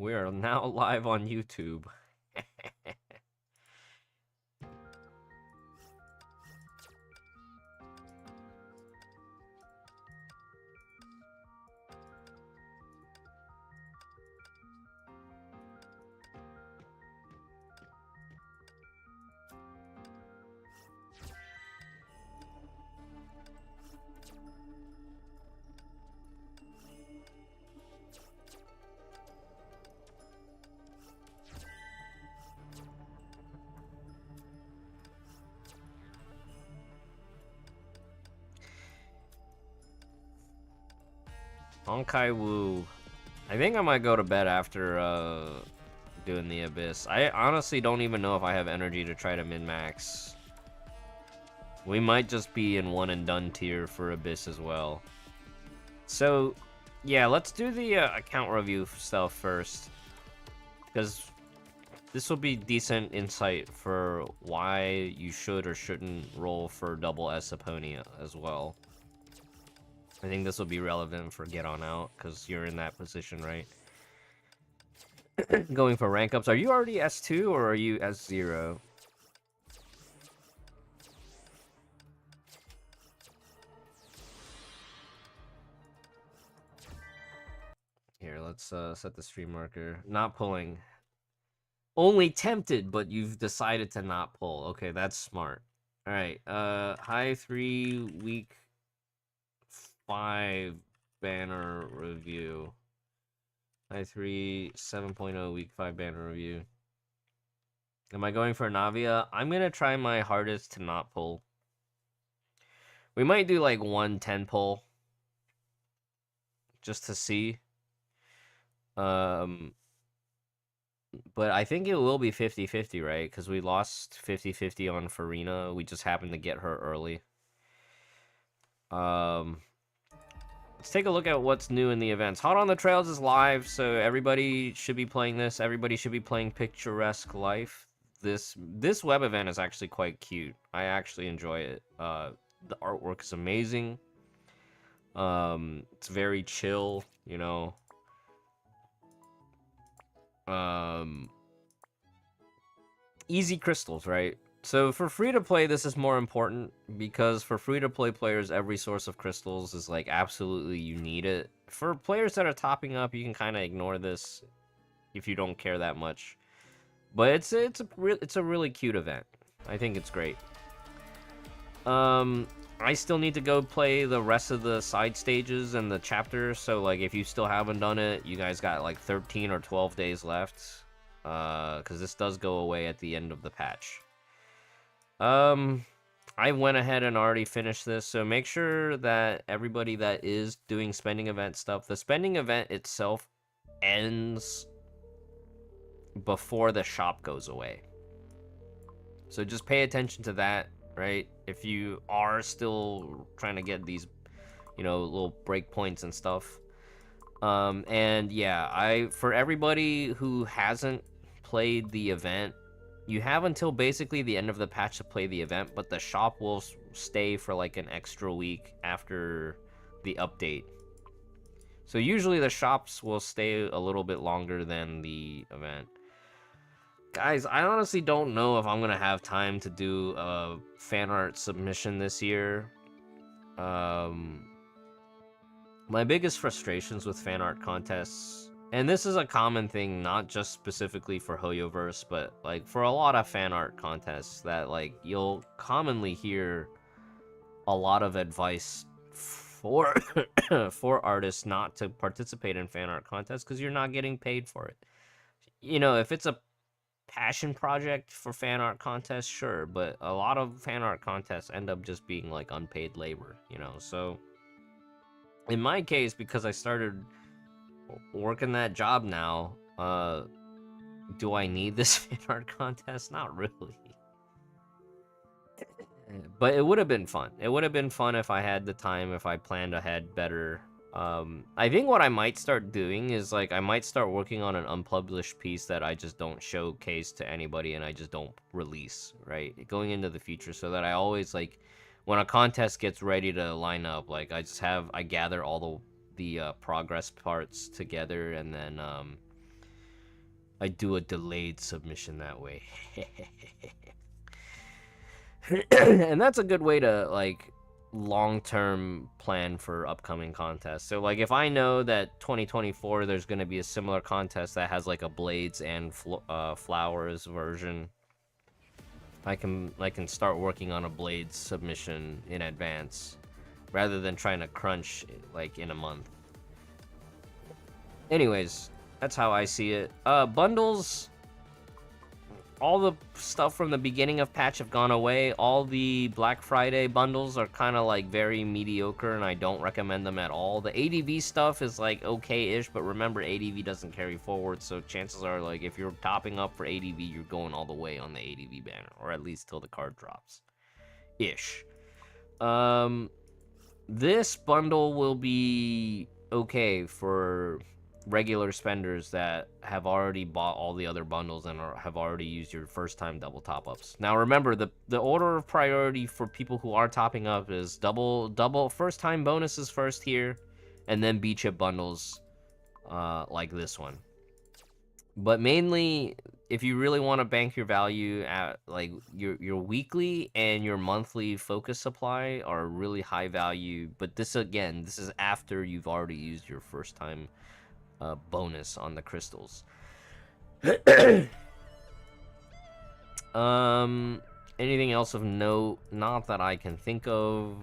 We are now live on YouTube. Honkai Woo. I think I might go to bed after doing the Abyss. I honestly don't even know if I have energy to try to min-max. We might just be in one and done tier for Abyss as well. So, yeah, let's do the account review stuff first. Because this will be decent insight for why you should or shouldn't roll for double Essaponia as well. I think this will be relevant for Get On Out, because you're in that position, right? Going for rank ups. Are you already S2 or are you S0? Here, let's set the stream marker. Not pulling. Only tempted, but you've decided to not pull. Okay, that's smart. Alright, Hi3 week 5 banner review. Hi3 7.0 week 5 banner review. Am I going for Navia? I'm gonna try my hardest to not pull. We might do like 110 pull. Just to see. But I think it will be 50-50, right? Because we lost 50-50 on Farina. We just happened to get her early. Let's take a look at what's new in the events. Hot on the Trails is live, so everybody should be playing this. Everybody should be playing Picturesque Life. This web event is actually quite cute. I actually enjoy it. The artwork is amazing. It's very chill, you know. Easy crystals, right? So for free-to-play, this is more important, because for free-to-play players, every source of crystals is, like, absolutely you need it. For players that are topping up, you can kind of ignore this if you don't care that much. But it's a really cute event. I think it's great. I still need to go play the rest of the side stages and the chapters, so, like, if you still haven't done it, you guys got, like, 13 or 12 days left, because this does go away at the end of the patch. I went ahead and already finished this, so make sure that everybody that is doing spending event stuff, the spending event itself ends before the shop goes away. So just pay attention to that, right? If you are still trying to get these, you know, little breakpoints and stuff. And yeah, for everybody who hasn't played the event, you have until basically the end of the patch to play the event, but the shop will stay for like an extra week after the update. So usually the shops will stay a little bit longer than the event. Guys, I honestly don't know if I'm going to have time to do a fan art submission this year. My biggest frustrations with fan art contests, and this is a common thing, not just specifically for Hoyoverse, but like for a lot of fan art contests, that like you'll commonly hear a lot of advice for for artists not to participate in fan art contests because you're not getting paid for it. You know, if it's a passion project for fan art contests, sure, but a lot of fan art contests end up just being like unpaid labor, you know. So in my case, because I started working that job now, do I need this fan art contest? Not really. But it would have been fun. It would have been fun if I had the time, if I planned ahead better. I think what I might start doing is, like, I might start working on an unpublished piece that I just don't showcase to anybody and I just don't release, right? Going into the future, so that I always, like, when a contest gets ready to line up, like, I gather all the progress parts together, and then, I do a delayed submission that way. And that's a good way to, like, long-term plan for upcoming contests. So, like, if I know that 2024 there's going to be a similar contest that has, like, a Blades and Flowers version, I can start working on a Blades submission in advance, rather than trying to crunch, like, in a month. Anyways, that's how I see it. Bundles, all the stuff from the beginning of patch have gone away. All the Black Friday bundles are kind of like very mediocre, and I don't recommend them at all. The ADV stuff is like okay-ish, but remember ADV doesn't carry forward, so chances are, like, if you're topping up for ADV, you're going all the way on the ADV banner, or at least till the card drops. Ish. This bundle will be okay for regular spenders that have already bought all the other bundles and have already used your first time double top ups. Now remember, the order of priority for people who are topping up is double first time bonuses first here, and then B chip bundles like this one. But mainly, if you really want to bank your value at, like, your weekly and your monthly focus supply are really high value. But this, again, this is after you've already used your first time bonus on the crystals. Anything else of note? Not that I can think of.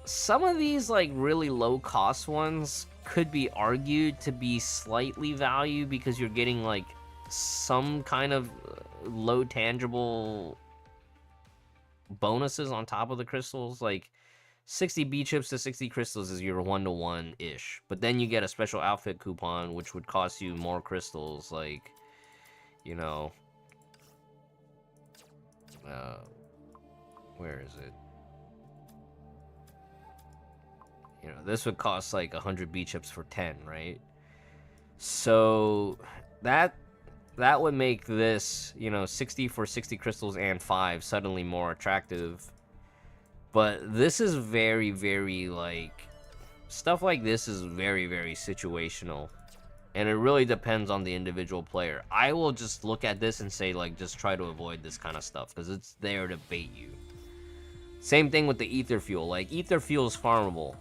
Some of these, like, really low cost ones could be argued to be slightly value because you're getting, like, some kind of low tangible bonuses on top of the crystals. Like 60 B chips to 60 crystals is your 1-to-1 ish, but then you get a special outfit coupon which would cost you more crystals, like, you know, where is it? You know, this would cost like 100 B chips for 10, right? So that would make this, you know, 60 for 60 crystals and 5 suddenly more attractive. But this is very, very, like, stuff like this is very, very situational. And it really depends on the individual player. I will just look at this and say, like, just try to avoid this kind of stuff, because it's there to bait you. Same thing with the ether fuel. Like, ether fuel is farmable.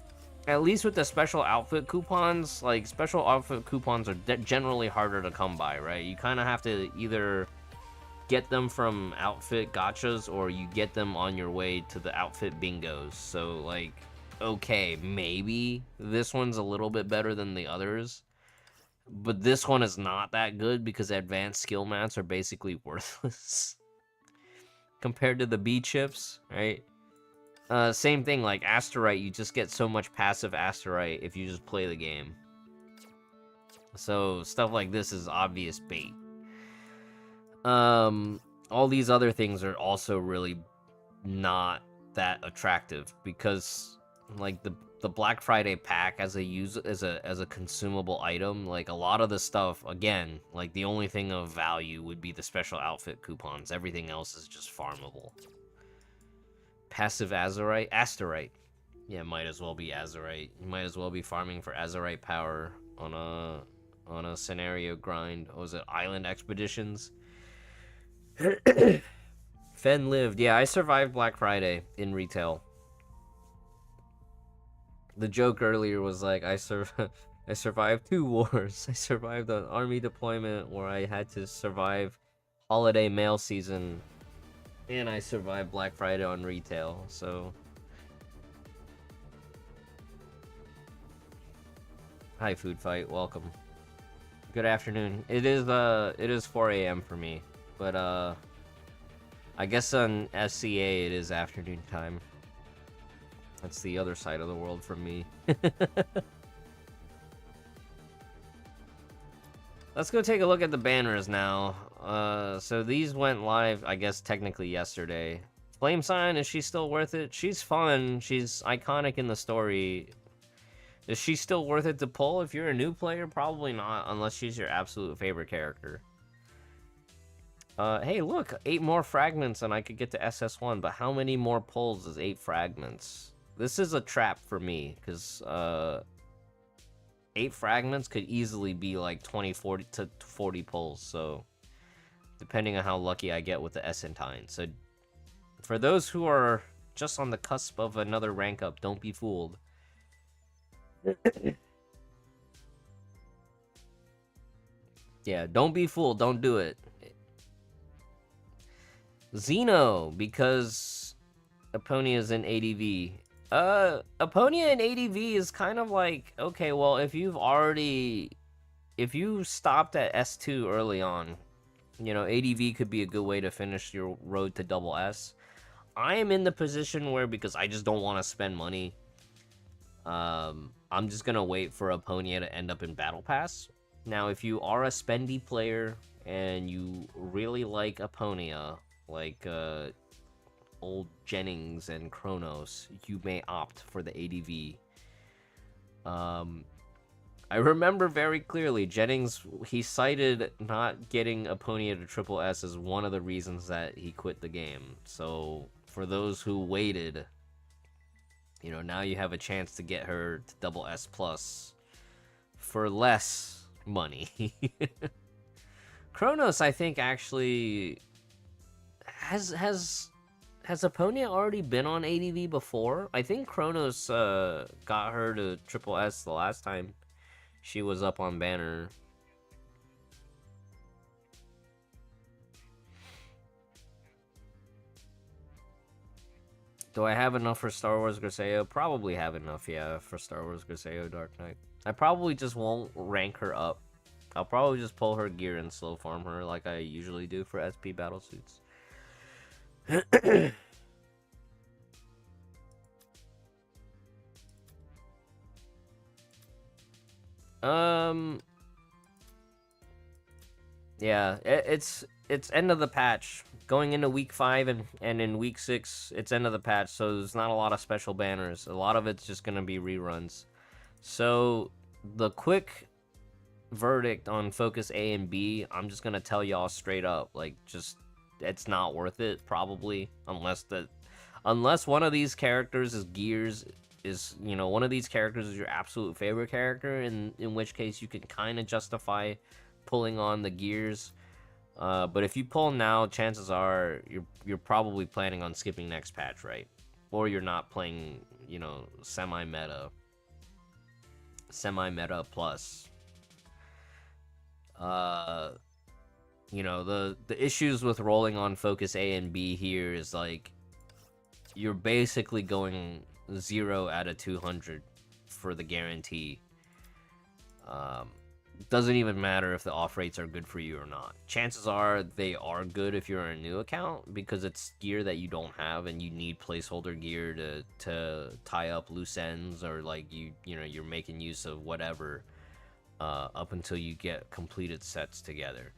At least with the special outfit coupons, like, special outfit coupons are generally harder to come by, right? You kind of have to either get them from outfit gachas or you get them on your way to the outfit bingos. So, like, okay, maybe this one's a little bit better than the others, but this one is not that good because advanced skill mats are basically worthless compared to the B chips, right? Same thing, like Asterite, you just get so much passive Asterite if you just play the game. So stuff like this is obvious bait. All these other things are also really not that attractive because, like, the Black Friday pack as a consumable item, like, a lot of the stuff, again, like, the only thing of value would be the special outfit coupons. Everything else is just farmable. Passive Asterite. Yeah, might as well be Azurite. You might as well be farming for Azurite power on a scenario grind. What was it? Island Expeditions? Fen lived. Yeah, I survived Black Friday in retail. The joke earlier was like, I survived 2 wars. I survived an army deployment where I had to survive holiday mail season, and I survived Black Friday on retail, so. Hi, Food Fight, welcome. Good afternoon. It is 4 a.m. for me, but I guess on SCA it is afternoon time. That's the other side of the world from me. Let's go take a look at the banners now. So these went live, I guess, technically yesterday. Flame Sign, is she still worth it? She's fun. She's iconic in the story. Is she still worth it to pull? If you're a new player, probably not, unless she's your absolute favorite character. Hey, look, 8 more fragments and I could get to SS1, but how many more pulls is 8 fragments? This is a trap for me, because, 8 fragments could easily be like 20, 40 to 40 pulls, so depending on how lucky I get with the Essentine. So for those who are just on the cusp of another rank up, don't be fooled. Yeah, don't be fooled, don't do it. Xeno, because Aponia is in ADV. Aponia in ADV is kind of like, okay, well, if you stopped at S2 early on, you know, ADV could be a good way to finish your road to double S. I am in the position where, because I just don't want to spend money, I'm just gonna wait for Aponia to end up in Battle Pass. Now, if you are a spendy player and you really like Aponia, like old Jennings and Kronos, you may opt for the ADV. I remember very clearly, Jennings, he cited not getting Aponia to triple S as one of the reasons that he quit the game. So, for those who waited, you know, now you have a chance to get her to double S plus for less money. Kronos, I think, actually has Aponia already been on ADV before? I think Kronos got her to triple S the last time she was up on banner. Do I have enough for Star Wars Griseo? Probably have enough, yeah, for Star Wars Griseo Dark Knight. I probably just won't rank her up. I'll probably just pull her gear and slow farm her like I usually do for SP battlesuits. Yeah, it's end of the patch. Going into week 5 and in week 6, it's end of the patch, so there's not a lot of special banners. A lot of it's just gonna be reruns. So the quick verdict on Focus A and B, I'm just gonna tell y'all straight up, like, just it's not worth it, probably, unless one of these characters is Gears, is, you know, one of these characters is your absolute favorite character, in which case you can kind of justify pulling on the Gears. But if you pull now, chances are you're probably planning on skipping next patch, right? Or you're not playing, you know, semi-meta plus. You know, the issues with rolling on Focus A and B here is, like, you're basically going 0 out of 200 for the guarantee. Doesn't even matter if the off rates are good for you or not. Chances are they are good if you're a new account, because it's gear that you don't have and you need placeholder gear to tie up loose ends, or like you know, you're making use of whatever up until you get completed sets together.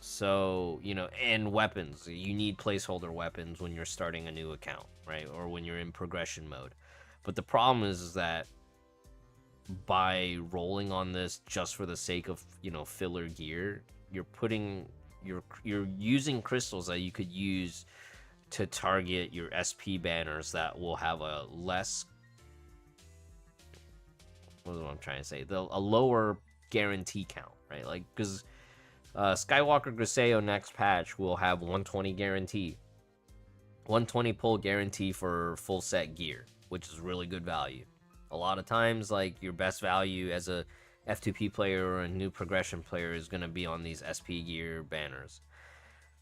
So, you know, and weapons, you need placeholder weapons when you're starting a new account, right? Or when you're in progression mode. But the problem is that by rolling on this just for the sake of, you know, filler gear, you're using crystals that you could use to target your SP banners that will have a less, what am I trying to say, a lower guarantee count, right? Like, because Skywalker Griseo next patch will have 120 guarantee, 120 pull guarantee for full set gear, which is really good value. A lot of times, like, your best value as a F2P player or a new progression player is going to be on these SP gear banners.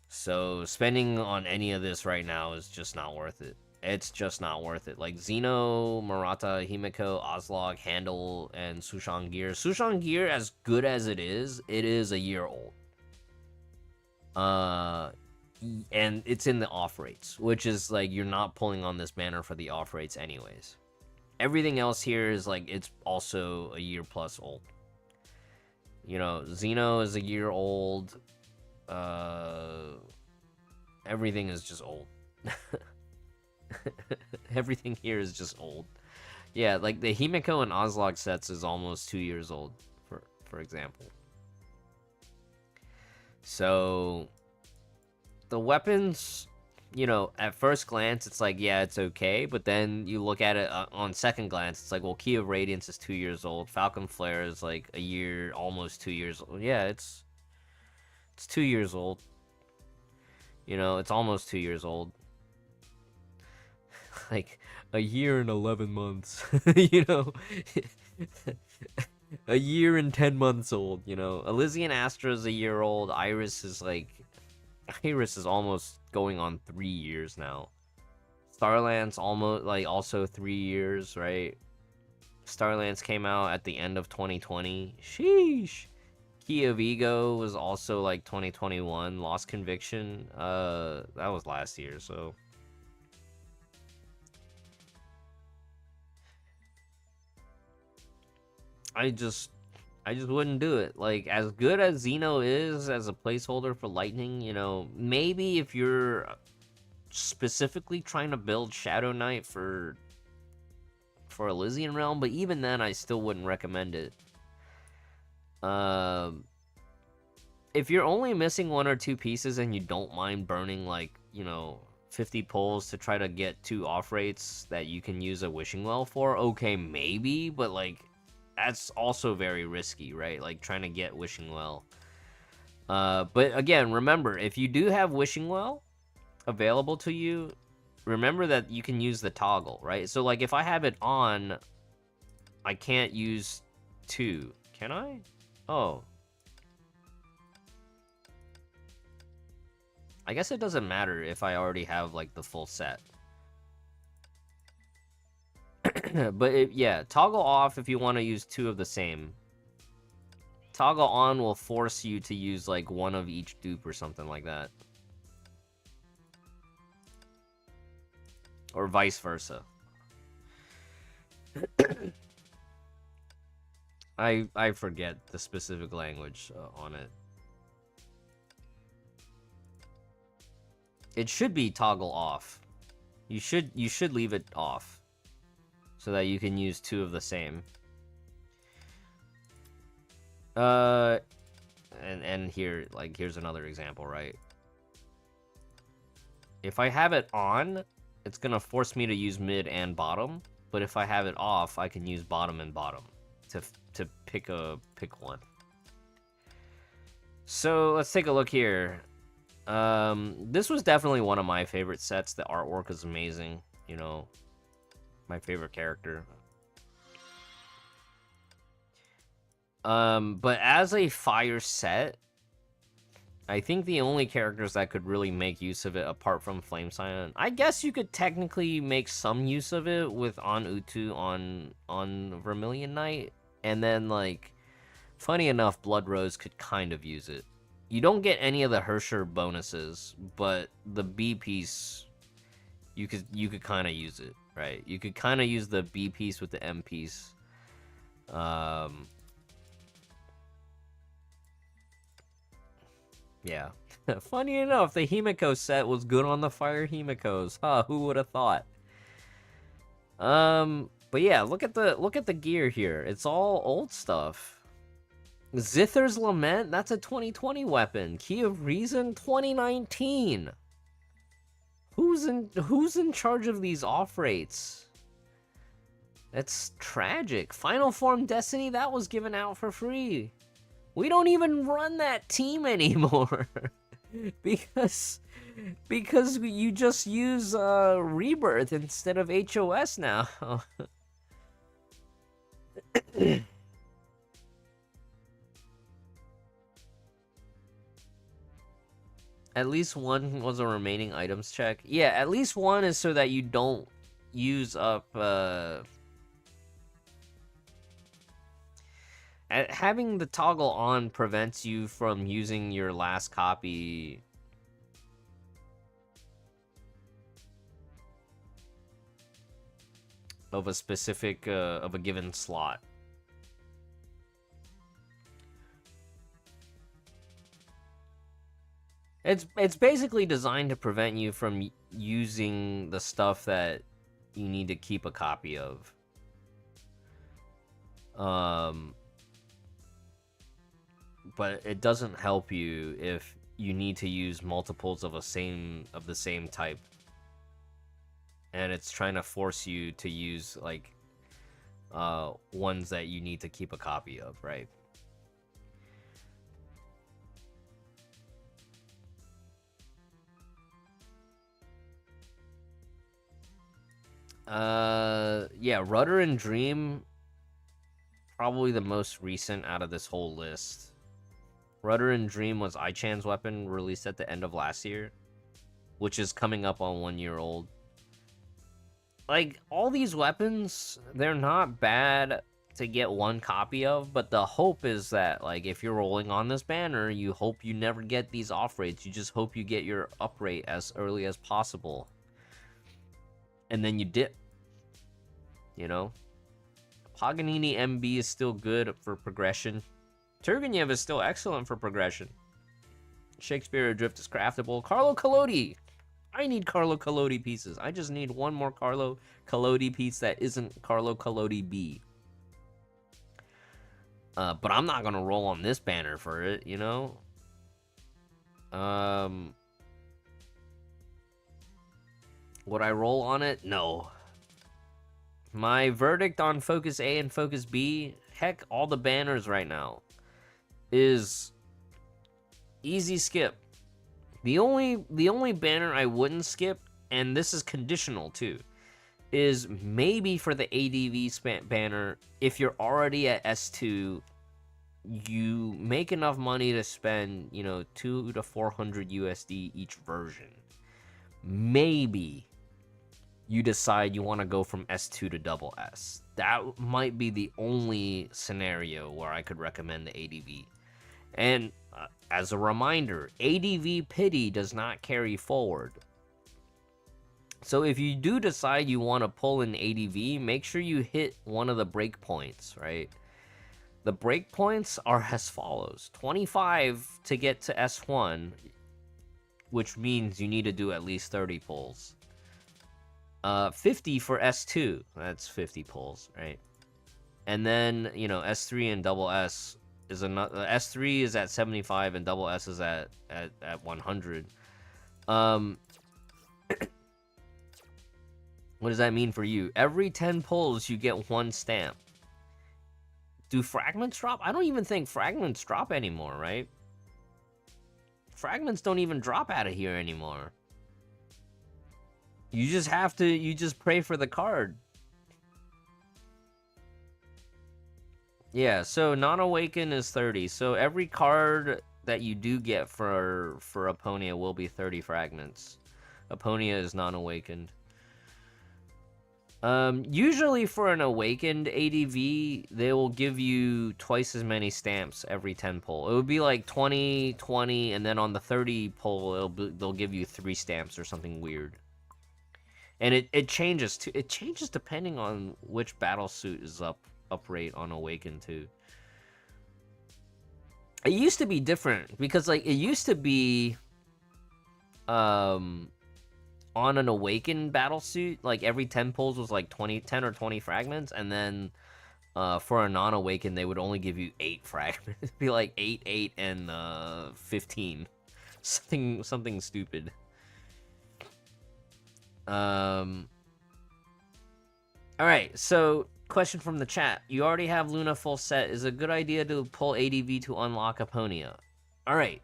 So spending on any of this right now is just not worth it. It's just not worth it. Like, Xeno, Murata, Himiko, Oslog, Handle, and Sushan Gear. Sushan Gear, as good as it is a year old. And it's in the off rates, which is, like, you're not pulling on this banner for the off rates anyways. Everything else here is, like, it's also a year plus old. You know, Xeno is a year old. Everything is just old. Everything here is just old. Yeah, like the Himiko and Oslog sets is almost 2 years old, for example. So, the weapons, you know, at first glance, it's like, yeah, it's okay. But then you look at it on second glance, it's like, well, Key of Radiance is 2 years old. Falcon Flare is like a year, almost 2 years old. Yeah, it's 2 years old. You know, it's almost 2 years old. Like, a year and 11 months, you know? A year and 10 months old, you know? Elysian Astra is a year old. Iris is almost going on 3 years now. Starlands almost, like, also 3 years, right? Starlands came out at the end of 2020. Sheesh. Key of Ego was also, like, 2021. Lost Conviction, that was last year, so... I just wouldn't do it. Like, as good as Xeno is as a placeholder for Lightning, you know, maybe if you're specifically trying to build Shadow Knight for Elysian Realm, but even then, I still wouldn't recommend it. If you're only missing 1 or 2 pieces and you don't mind burning, like, you know, 50 pulls to try to get 2 off rates that you can use a Wishing Well for, okay, maybe, but, like, that's also very risky, right? Like, trying to get Wishing Well. But again, remember, if you do have Wishing Well available to you, remember that you can use the toggle, right? So, like, if I have it on, I can't use 2. Can I? Oh. I guess it doesn't matter if I already have, like, the full set. But yeah, toggle off if you want to use 2 of the same. Toggle on will force you to use, like, 1 of each dupe or something like that. Or vice versa. I forget the specific language on it. It should be toggle off. You should leave it off so that you can use 2 of the same. And here, like, here's another example, right? If I have it on, it's gonna force me to use mid and bottom, but if I have it off, I can use bottom and bottom to pick one. So let's take a look here. This was definitely one of my favorite sets. The artwork is amazing, you know, my favorite character. But as a fire set, I think the only characters that could really make use of it, apart from Flame Scion, I guess you could technically make some use of it with On Utu on Vermilion Knight, and then, like, funny enough, Blood Rose could kind of use it. You don't get any of the Hersher bonuses, but the B piece, you could kind of use it, right? You could kind of use the B piece with the M piece. Yeah. Funny enough, the Himiko set was good on the Fire Himikos. Huh, who would have thought? But yeah, look at the gear here. It's all old stuff. Zither's Lament, that's a 2020 weapon. Key of Reason, 2019. Who's in charge of these off rates? That's tragic. Final Form Destiny, that was given out for free. We don't even run that team anymore. because you just use Rebirth instead of HOS now. At least one was a remaining items check. Yeah, at least one is so that you don't use up having the toggle on prevents you from using your last copy of a specific of a given slot. It's basically designed to prevent you from using the stuff that you need to keep a copy of. But it doesn't help you if you need to use multiples of the same type. And it's trying to force you to use like ones that you need to keep a copy of, right? Yeah, Rudder and Dream, probably the most recent out of this whole list. Rudder and Dream was Aichan's weapon, released at the end of last year, which is coming up on 1 year old. Like, all these weapons, they're not bad to get one copy of, but the hope is that, like, if you're rolling on this banner, you hope you never get these off rates. You just hope you get your up rate as early as possible. And then you dip. You know? Paganini MB is still good for progression. Turgenev is still excellent for progression. Shakespeare Adrift is craftable. Carlo Collodi! I need Carlo Collodi pieces. I just need one more Carlo Collodi piece that isn't Carlo Collodi B. But I'm not gonna roll on this banner for it, you know? Would I roll on it? No. My verdict on Focus A and Focus B, heck, all the banners right now, is easy skip. The only banner I wouldn't skip, and this is conditional too, is maybe for the ADV banner. If you're already at S2, you make enough money to spend, you know, 200 to 400 USD each version. Maybe you decide you want to go from S2 to double S. That might be the only scenario where I could recommend the ADV. And as a reminder, ADV pity does not carry forward. So if you do decide you want to pull in ADV, make sure you hit one of the breakpoints, right? The breakpoints are as follows. 25 to get to S1, which means you need to do at least 30 pulls. 50 for S2, that's 50 pulls, right? And then, you know, S3 and double S is another. S3 is at 75 and double S is at 100. What does that mean for you? Every 10 pulls, you get one stamp. Do fragments drop? I don't even think fragments drop anymore, right? Fragments don't even drop out of here anymore. You just have to, you just pray for the card. Yeah, so non-awaken is 30. So every card that you do get for Aponia will be 30 fragments. Aponia is non-awakened. Usually for an awakened ADV, they will give you twice as many stamps every 10 pull. It would be like 20, 20, and then on the 30 pull, they'll give you 3 stamps or something weird. And it changes too. It changes depending on which battle suit is up rate on awakened too. It used to be different because like it used to be on an awakened battle suit, like every 10 pulls was like 10 or 20 fragments, and then for a non-awakened they would only give you 8 fragments. It'd be like 8, 8, and 15. Something stupid. Alright, so question from the chat. You already have Luna full set. Is it a good idea to pull ADV to unlock Aponia? Alright.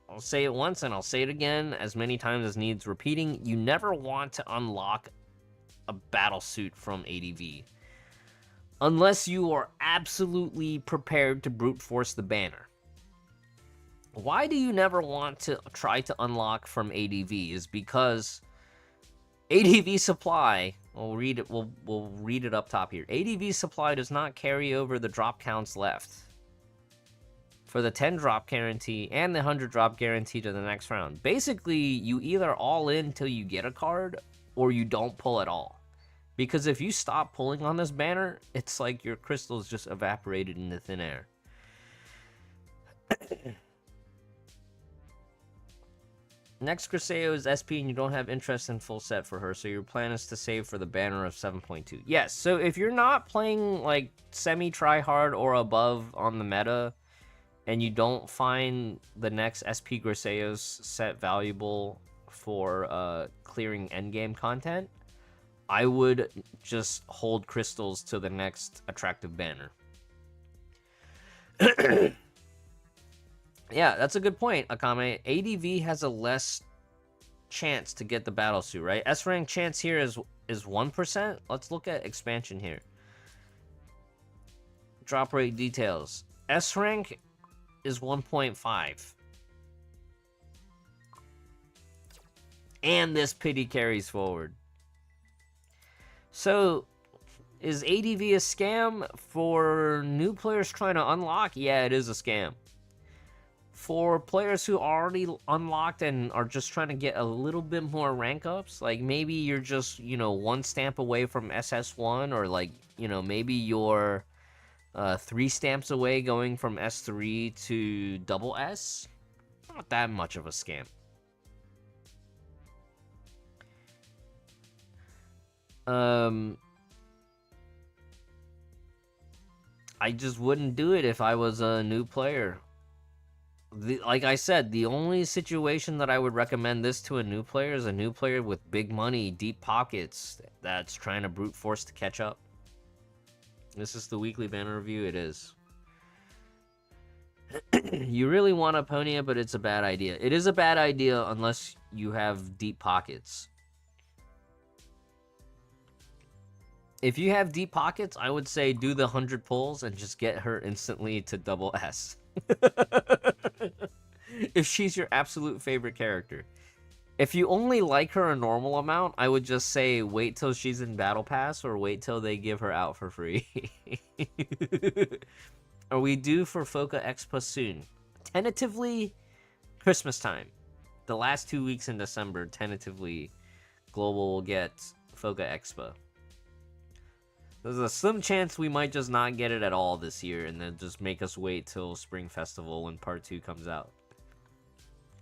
I'll say it once and I'll say it again as many times as needs repeating. You never want to unlock a battle suit from ADV unless you are absolutely prepared to brute force the banner. Why do you never want to try to unlock from ADV is because ADV supply, we'll read it up top here. ADV supply does not carry over the drop counts left for the 10 drop guarantee and the 100 drop guarantee to the next round. Basically, you either all in till you get a card or you don't pull at all. Because if you stop pulling on this banner, it's like your crystals just evaporated into thin air. Next Criseo is SP and you don't have interest in full set for her, so your plan is to save for the banner of 7.2. Yes, so if you're not playing like semi-tryhard or above on the meta, and you don't find the next SP Griseos set valuable for clearing endgame content, I would just hold crystals to the next attractive banner. Yeah, that's a good point, Akame. ADV has a less chance to get the battle suit, right? S rank chance here is 1%. Let's look at expansion here. Drop rate details. S rank is 1.5. And this pity carries forward. So, is ADV a scam for new players trying to unlock? Yeah, it is a scam. For players who already unlocked and are just trying to get a little bit more rank ups, like maybe you're just, you know, one stamp away from SS1, or like, you know, maybe you're 3 stamps away going from S3 to double S. Not that much of a scam. I just wouldn't do it if I was a new player. Like I said, the only situation that I would recommend this to a new player is a new player with big money, deep pockets, that's trying to brute force to catch up. This is the weekly banner review. It is. You really want Aponia, but it's a bad idea. It is a bad idea unless you have deep pockets. If you have deep pockets, I would say do the 100 pulls and just get her instantly to double S. If she's your absolute favorite character. If you only like her a normal amount, I would just say wait till she's in Battle Pass or wait till they give her out for free. Are we due for Foca Expo soon? Tentatively, Christmas time. The last 2 weeks in December, tentatively, Global will get Foca Expo. There's a slim chance we might just not get it at all this year and then just make us wait till Spring Festival when Part 2 comes out.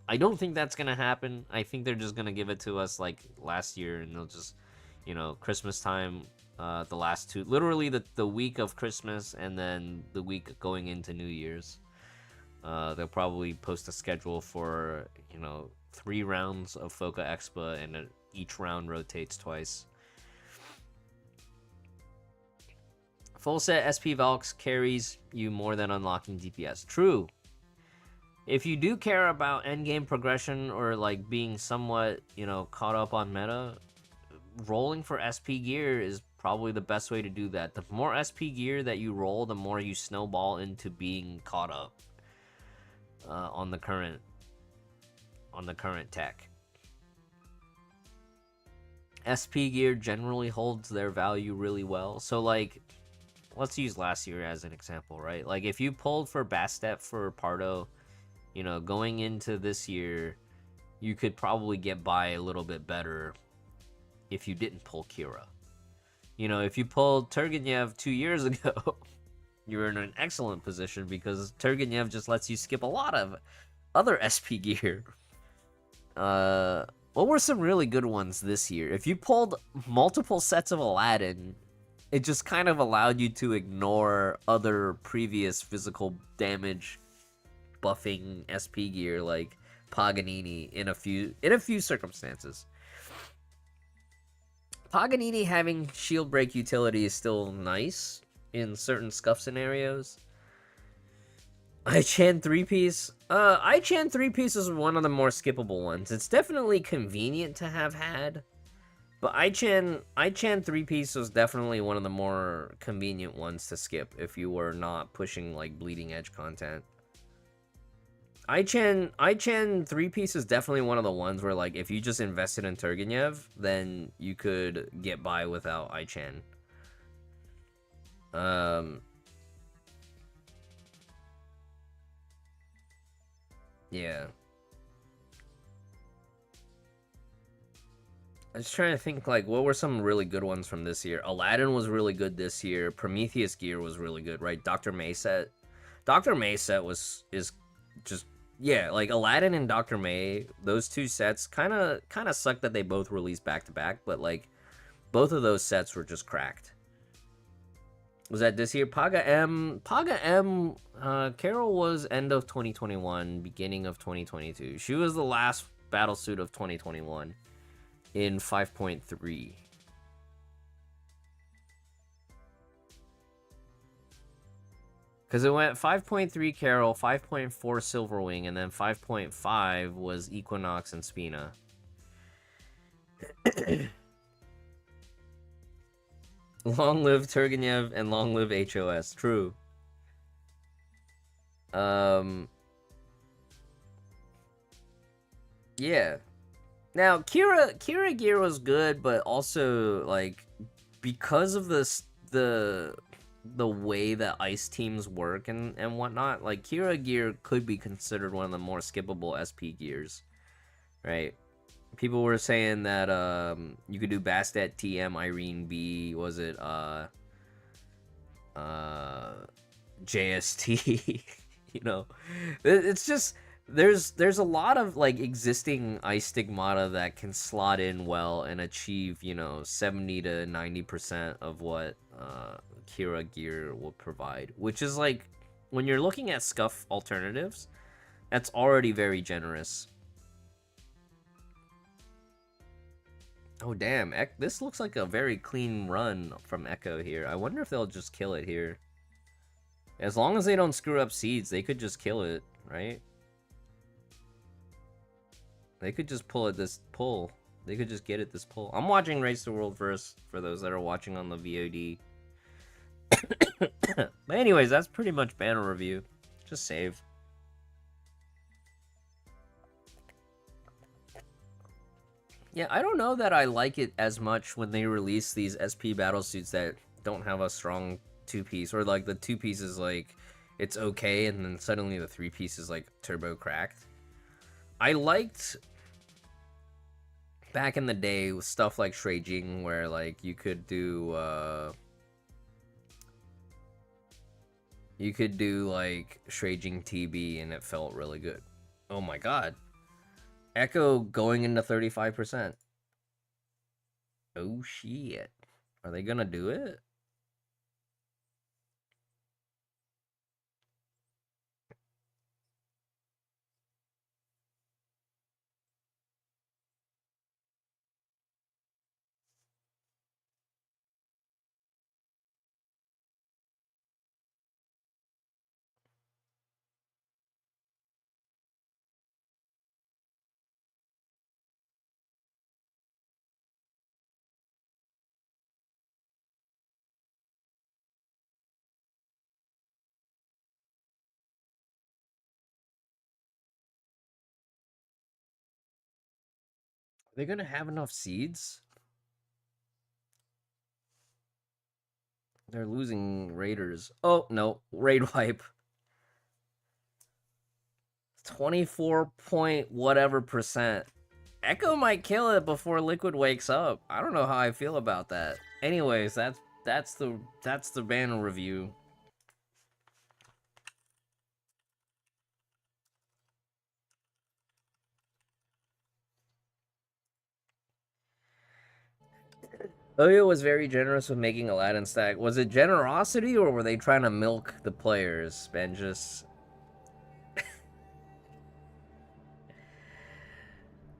I don't think that's going to happen. I think they're just going to give it to us like last year, and they'll just, you know, Christmas time, the last 2, literally the week of Christmas and then the week going into New Year's. They'll probably post a schedule for, you know, 3 rounds of Foca Expo, and each round rotates twice. Full set SP Valks carries you more than unlocking DPS. True. If you do care about endgame progression or like being somewhat, you know, caught up on meta, rolling for SP gear is probably the best way to do that. The more SP gear that you roll, the more you snowball into being caught up on the current tech. SP gear generally holds their value really well. So like, let's use last year as an example, right? Like if you pulled for Bastet for Pardo, you know, going into this year, you could probably get by a little bit better if you didn't pull Kira. You know, if you pulled Turgenev 2 years ago, you're in an excellent position because Turgenev just lets you skip a lot of other SP gear. What were some really good ones this year? If you pulled multiple sets of Aladdin, it just kind of allowed you to ignore other previous physical damage buffing SP gear like Paganini in a few circumstances. Paganini having shield break utility is still nice in certain scuff scenarios. Ichan 3-piece. Ichan 3-piece is one of the more skippable ones. It's definitely convenient to have had, but Ichan 3-piece was definitely one of the more convenient ones to skip if you were not pushing like bleeding edge content. Ichan 3-piece is definitely one of the ones where like if you just invested in Turgenev, then you could get by without Ichan. Yeah. I'm just trying to think, like, what were some really good ones from this year? Aladdin was really good this year. Prometheus gear was really good, right? Dr. May set. Dr. May set is just, yeah, like, Aladdin and Dr. May, those 2 sets kind of suck that they both released back-to-back, but, like, both of those sets were just cracked. Was that this year? Paga M, Carol was end of 2021, beginning of 2022. She was the last battlesuit of 2021 in 5.3. Because it went 5.3 Carol, 5.4 Silverwing, and then 5.5 was Equinox and Spina. Long live Turgenev and long live HOS. True. Yeah. Now, Kira Gear was good, but also, like, because of the way that ice teams work and whatnot, like, Kira Gear could be considered one of the more skippable SP gears, right? People were saying that you could do Bastet TM, Irene B, was it JST, you know. It's just there's a lot of like existing ice stigmata that can slot in well and achieve, you know, 70 to 90% of what Kira Gear will provide, which is like when you're looking at scuff alternatives, that's already very generous. Oh damn, this looks like a very clean run from Echo here. I wonder if they'll just kill it here. As long as they don't screw up seeds, they could just kill it, right? They could just pull it this pull. They could just get it this pull. I'm watching Race the World first for those that are watching on the VOD. But anyways, that's pretty much banner review. Just save. Yeah, I don't know that I like it as much when they release these SP battlesuits that don't have a strong two-piece, or like the two-piece is like, it's okay, and then suddenly the three-piece is like turbo cracked. I liked back in the day with stuff like Shuijing, where like you could do like Shuijing TB and it felt really good. Oh my god. Echo going into 35%. Oh shit. Are they gonna do it? Are they gonna have enough seeds? They're losing raiders. Oh, no. Raid wipe. 24 point whatever percent. Echo might kill it before Liquid wakes up. I don't know how I feel about that. Anyways, that's the banner review. Oyo was very generous with making Aladdin stack. Was it generosity or were they trying to milk the players, Benjus?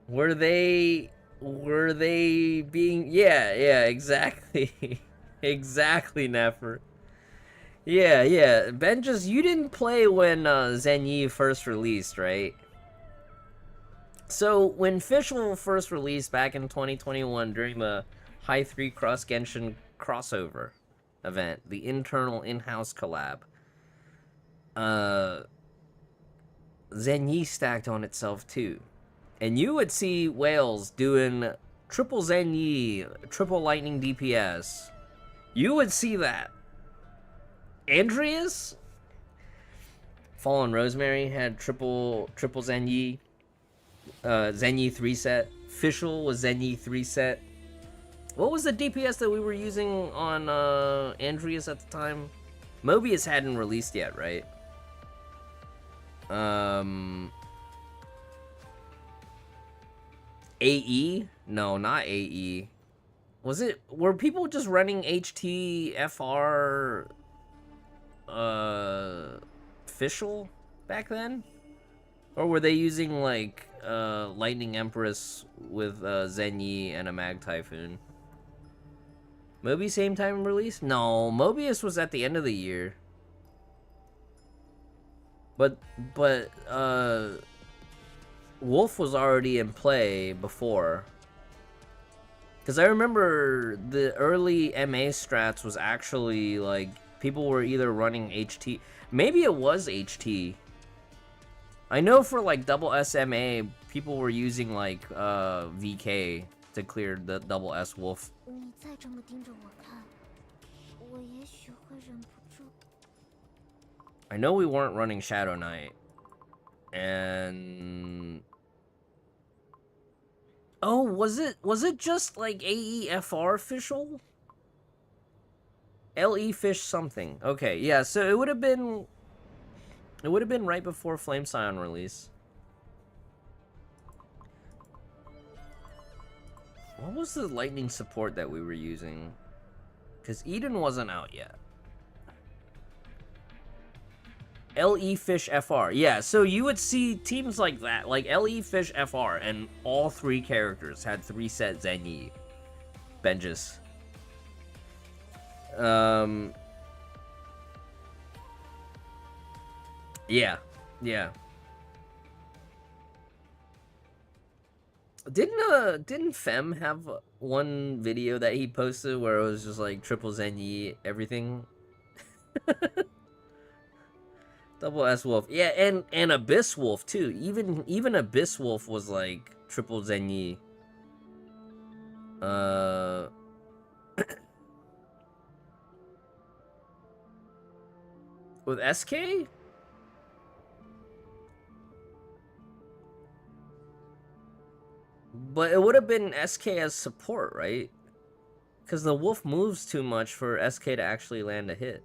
Were they being, yeah, exactly. Exactly, Nefer. Yeah. Benjus, you didn't play when Zenyi first released, right? So when Fischl first released back in 2021 during the Hi3 Cross Genshin crossover event, the internal in-house collab, Zenyi stacked on itself too. And you would see Wales doing triple Zenyi, triple lightning DPS. You would see that. Andreas? Fallen Rosemary had triple Zenyi. Zenyi 3 set. Fischl was Zenyi 3 set. What was the DPS that we were using on Andreas at the time? Mobius hadn't released yet, right? AE? No, not AE. Was it? Were people just running HT, FR, official back then? Or were they using like Lightning Empress with Zenyi and a Mag Typhoon? Moby same time release? No, Mobius was at the end of the year. But Wolf was already in play before. Because I remember the early MA strats was actually like people were either running HT. Maybe it was HT. I know for like double SMA, people were using like VK to clear the double S Wolf. I know we weren't running Shadow Knight. And oh, was it just like AEFR official? LE Fish something. Okay, yeah, so it would have been right before Flame Scion release. What was the lightning support that we were using? Because Eden wasn't out yet. LE Fish FR. Yeah, so you would see teams like that, like LE Fish FR, and all three characters had 3-set Zenyi Benjis. Yeah. Didn't Fem have one video that he posted where it was just like triple Zenyi everything? Double S Wolf. Yeah, and Abyss Wolf too. Even Abyss Wolf was like triple Zenyi. With SK? But it would have been SK as support, right? Because the Wolf moves too much for SK to actually land a hit.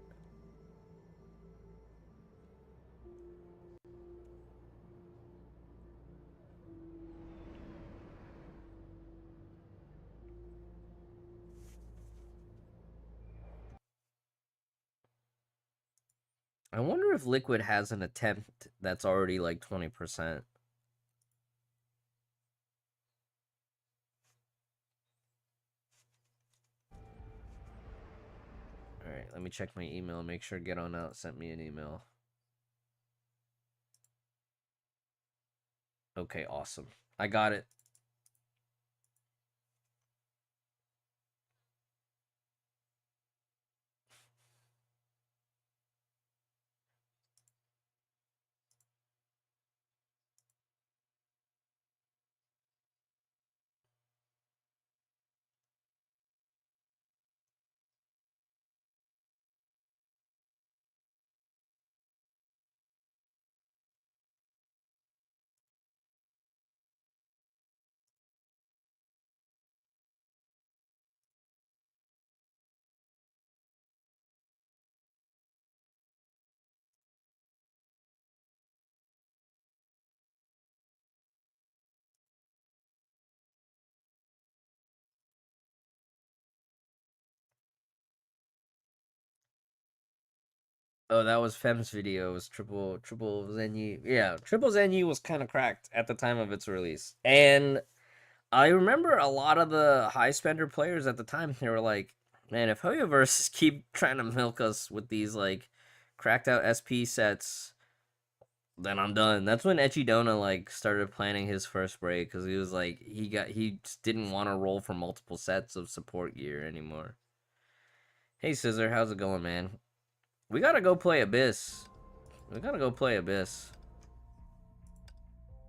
I wonder if Liquid has an attempt that's already like 20%. Alright, let me check my email and make sure Get On Out sent me an email. Okay, awesome. I got it. Oh, that was Fem's video. It was triple Zenyu. Yeah, triple Zenyu was kind of cracked at the time of its release. And I remember a lot of the high spender players at the time, they were like, man, if hoyoverse keep trying to milk us with these like cracked out SP sets, then I'm done. That's when Echidona like started planning his first break, because he was like he just didn't want to roll for multiple sets of support gear anymore. Hey Scissor, how's it going, man? We gotta go play Abyss.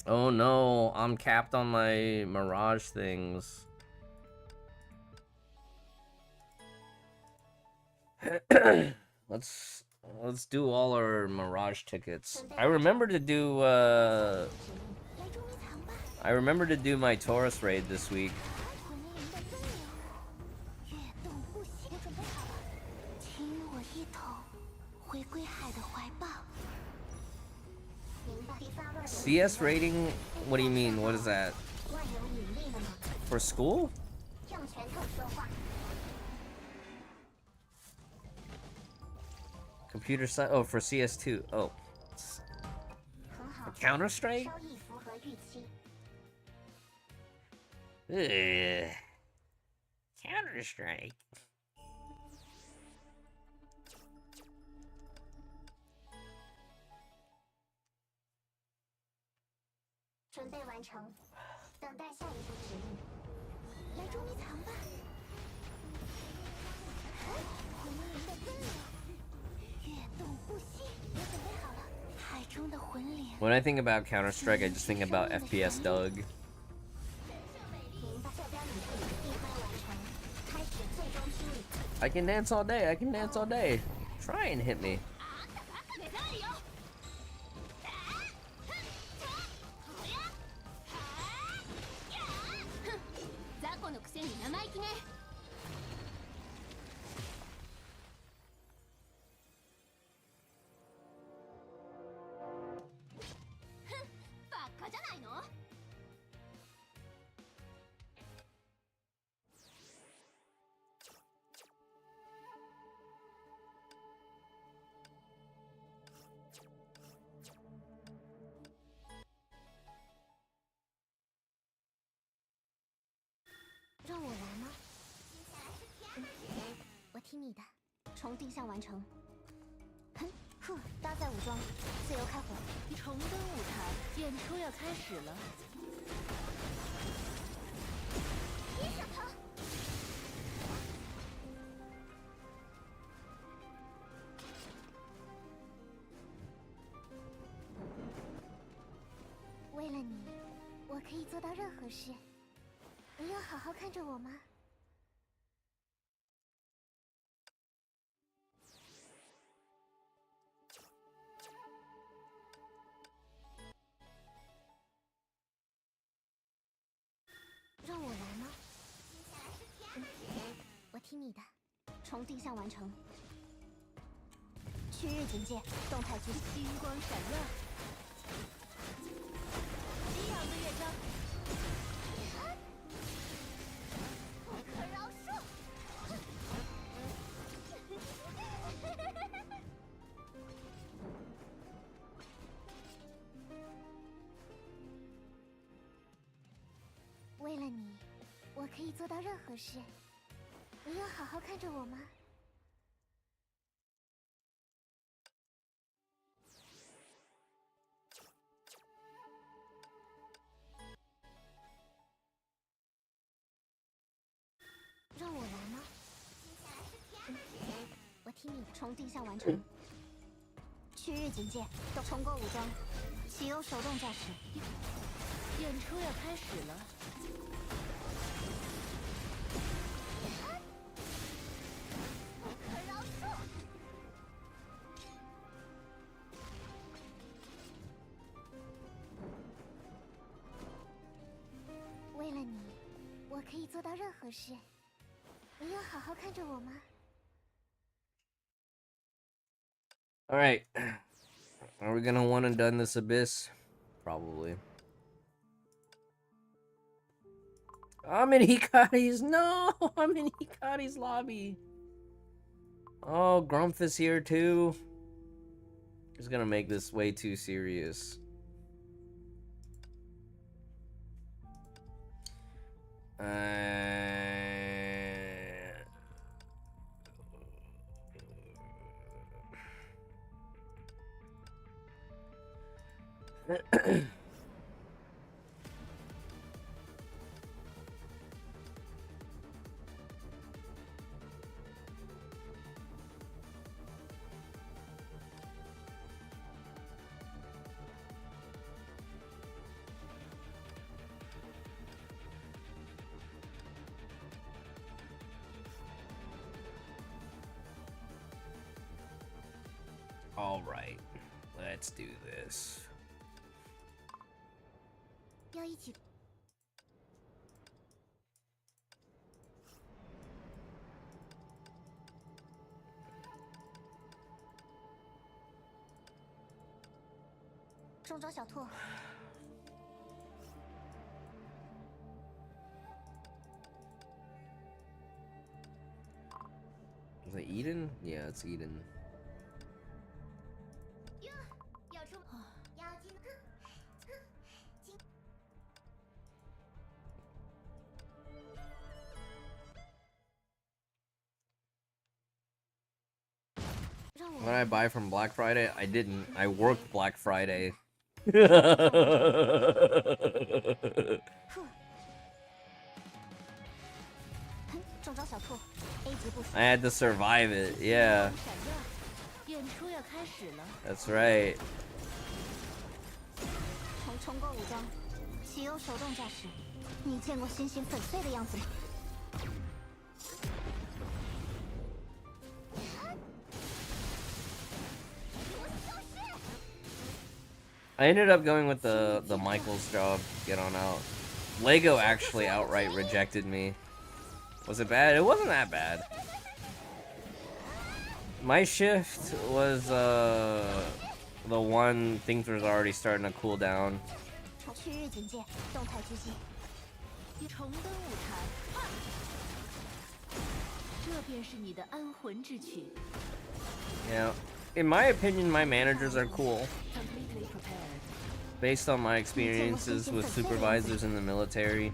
Oh no, I'm capped on my Mirage things. Let's do all our Mirage tickets. I remember to do my Taurus raid this week. CS rating? What do you mean? What is that? For school? Computer science. Oh, for CS2. Oh. Counter Strike. Counter Strike. 准备完成，等待下一步指令。来捉迷藏吧！魂灵的温柔，跃动不息。我准备好了，海中的魂灵。When I think about Counter Strike, I just think about FPS Doug. I can dance all day. I can dance all day. Try and hit me.让我来吗？我听你的。重定向完成。哼，呵，搭载武装，自由开火。重登舞台，演出要开始了。别想逃！为了你，我可以做到任何事。你要好好看着我吗？让我来吗？我听你的。重定向完成。区域警戒，动态狙击。星光闪耀。激昂的乐章。不可饶恕！为了你，我可以做到任何事。你要好好看着我吗？让我来吗？我听你。重定向完成。区域警戒，重构武装，启用手动驾驶。演出要开始了。不可饶恕！为了你，我可以做到任何事。你要好好看着我吗？ All right. Are we gonna one and done this abyss? Probably. I'm in Hikari's. No, I'm in Hikari's lobby. Oh, Grumph is here too. He's gonna make this way too serious. All right, let's do this. 要一起。中招小兔。Is it Eden? Yeah, it's Eden. What did I buy from Black Friday? I didn't. I worked Black Friday. I 中招小兔 A 级部署， had to survive it. Yeah, 闪耀，演出要开始了。 that's right. 重构武装，启用手动驾驶。你见过星星粉碎的样子吗？ I ended up going with the Michaels job. Get on out. Lego actually outright rejected me. Was it bad? It wasn't that bad. My shift was the one things was already starting to cool down. 区域警戒，动态狙击。重登舞台，这便是你的安魂之曲。 Yeah. In my opinion, my managers are cool. Completely prepared. Based on my experiences with supervisors in the military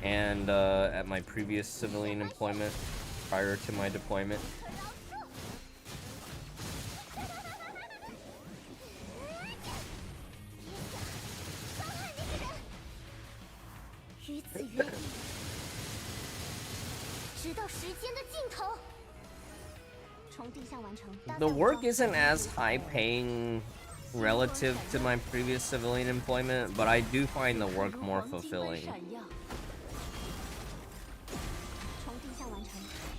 and at my previous civilian employment prior to my deployment. The work isn't as high paying relative to my previous civilian employment, but I do find the work more fulfilling.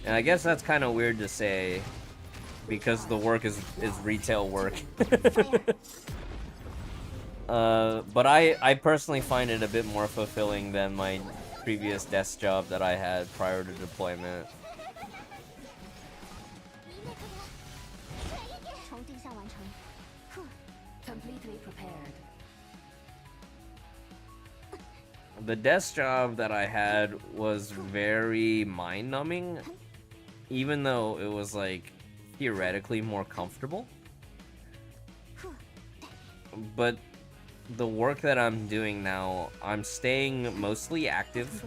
And I guess that's kind of weird to say because the work is retail work. But I personally find it a bit more fulfilling than my previous desk job that I had prior to deployment. Completely prepared. The desk job that I had was very mind-numbing, even though it was like theoretically more comfortable. But the work that I'm doing now, I'm staying mostly active,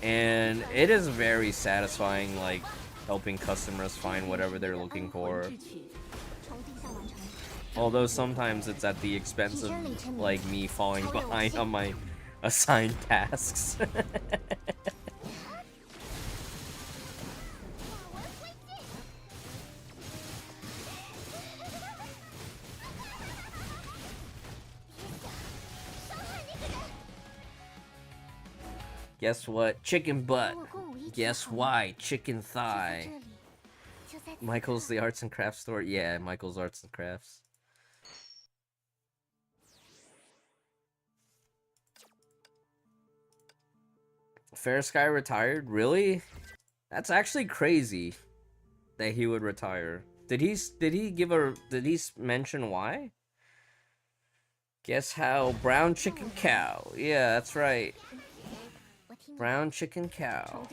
and it is very satisfying, like helping customers find whatever they're looking for. Although sometimes it's at the expense of like me falling behind on my assigned tasks. Guess what? Chicken butt. Guess why? Chicken thigh. Michael's the arts and crafts store? Yeah, Michael's arts and crafts. Fair Sky retired? Really? That's actually crazy that he would retire. Did he mention why? Guess how? Brown chicken cow. Yeah, that's right. Brown chicken cow.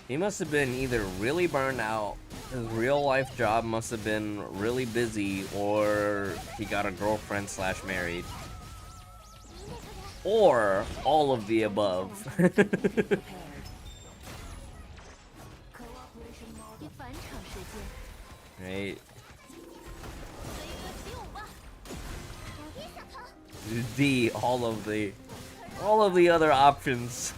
He must have been either really burned out, his real life job must have been really busy, or he got a girlfriend / married. Or all of the above. Right. D, all of the other options.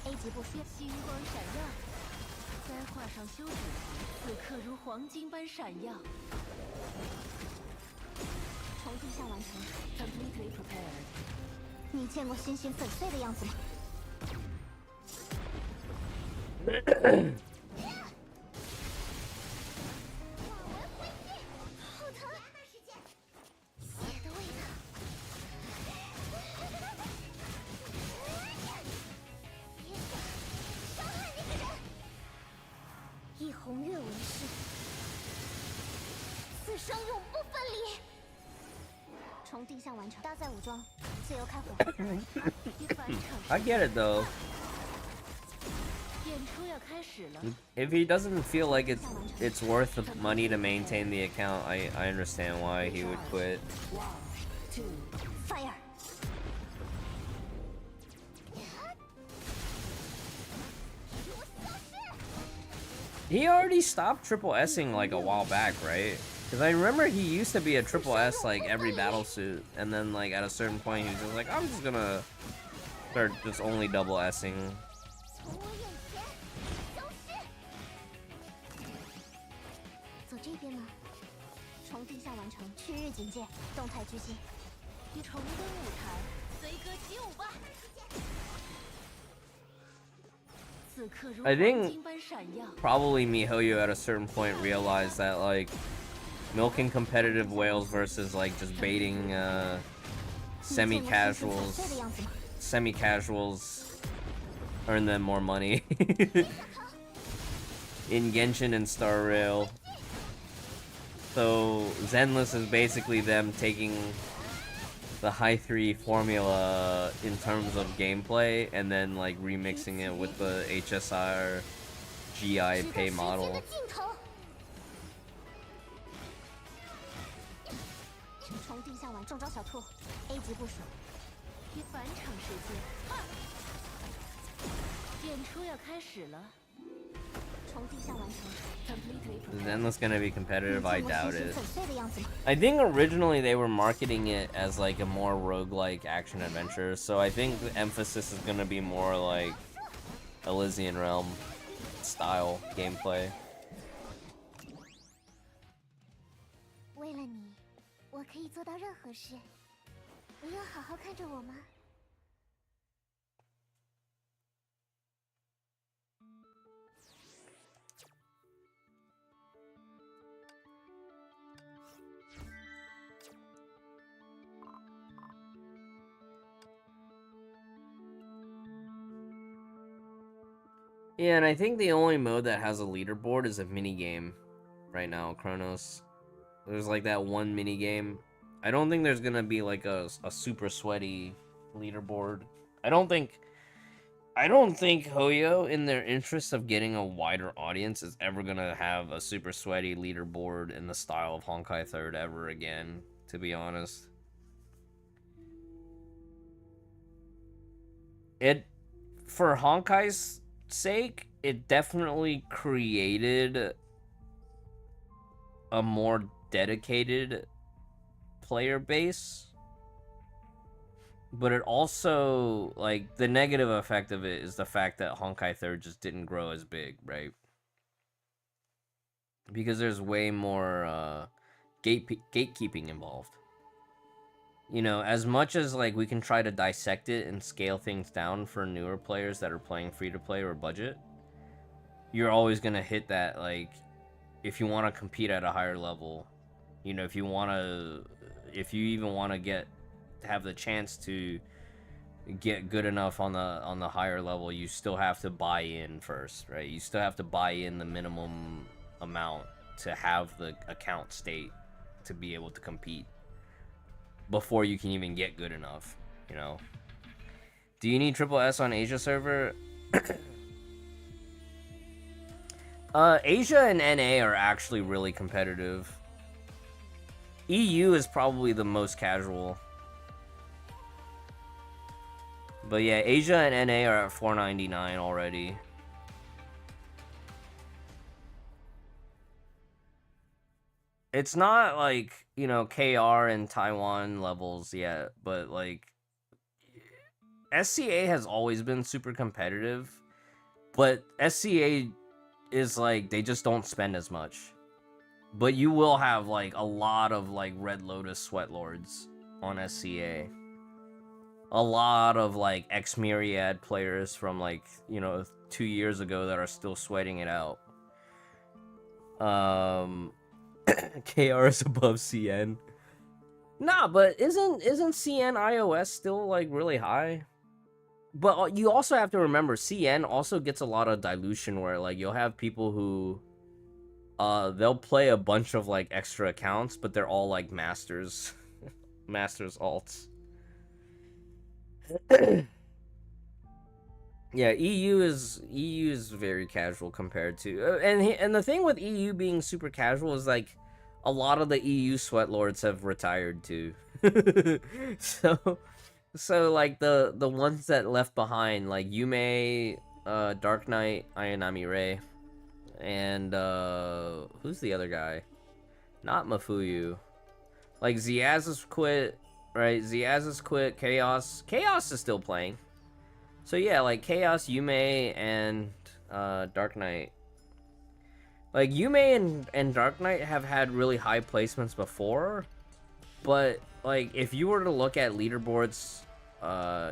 A 级部署，星光闪耀，再画上休止符，此刻如黄金般闪耀。重定向完成。Completely prepared. 你见过星星粉碎的样子吗？以红月为誓，此生永不分离。从地下完成大赛武装，自由开火。与返场 I get it though. 演出要开始了。 If he doesn't feel like it's worth the money to maintain the account, I understand why he would quit. Fire. He already stopped triple S'ing like a while back, right? Because I remember he used to be a triple S like every battle suit, and then like at a certain point he was just like, I'm just gonna start just only double S'ing. 从我眼前消失。走这边吗？从地下完成区域警戒，动态狙击。重登舞台，随歌起舞吧。此刻如 I 黄 think 金般闪耀。 probably mihoyo at a certain point realized that like milking competitive whales versus like just baiting semi-casuals earn them more money. In Genshin and Star Rail. So Zenless is basically them taking the Hi3 formula in terms of gameplay and then like remixing it with the HSR GI pay model. 从地下完中招小兔 A 级部署。与返场时间。演出要开始了。从地下完成。 Is Zenless gonna be competitive? I doubt it. I think originally they were marketing it as like a more roguelike action adventure, so I think the emphasis is gonna be more like Elysian Realm style gameplay. 为了你，我可以做到任何事。你要好好看着我吗？ Yeah, and I think the only mode that has a leaderboard is a mini game right now, Chronos. There's like that one mini game. I don't think there's gonna be like a super sweaty leaderboard. I don't think Hoyo, in their interest of getting a wider audience, is ever gonna have a super sweaty leaderboard in the style of Honkai 3rd ever again, to be honest. For Honkai's sake, it definitely created a more dedicated player base, but it also, like, the negative effect of it is the fact that Honkai 3rd just didn't grow as big, right? Because there's way more gatekeeping involved. You know, as much as like we can try to dissect it and scale things down for newer players that are playing free-to-play or budget, you're always gonna hit that, like, if you want to compete at a higher level, you know, if you even want to have the chance to get good enough on the higher level, you still have to buy in first, right? You still have to buy in the minimum amount to have the account state to be able to compete before you can even get good enough, you know? Do you need triple S on Asia server? Asia and NA are actually really competitive. EU is probably the most casual. But yeah, Asia and NA are at 499 already. It's not like, you know, KR and Taiwan levels yet, but like SCA has always been super competitive, but SCA is like, they just don't spend as much. But you will have like a lot of like Red Lotus Sweat Lords on SCA. A lot of like ex-Myriad players from like, you know, 2 years ago that are still sweating it out. KR is above CN. Nah, but isn't CN iOS still like really high? But you also have to remember CN also gets a lot of dilution where like you'll have people who they'll play a bunch of like extra accounts, but they're all like masters, masters alts. Yeah, EU is very casual compared to, and the thing with EU being super casual is like a lot of the EU sweat lords have retired too. So like the ones that left behind, like Yume, Dark Knight, Ayanami Rei, and who's the other guy? Not Mafuyu. Like Ziaz has quit, right? Ziaz has quit. Chaos is still playing. So yeah, like Chaos, Yume, and Dark Knight. Like Yume and Dark Knight have had really high placements before, but like if you were to look at leaderboards,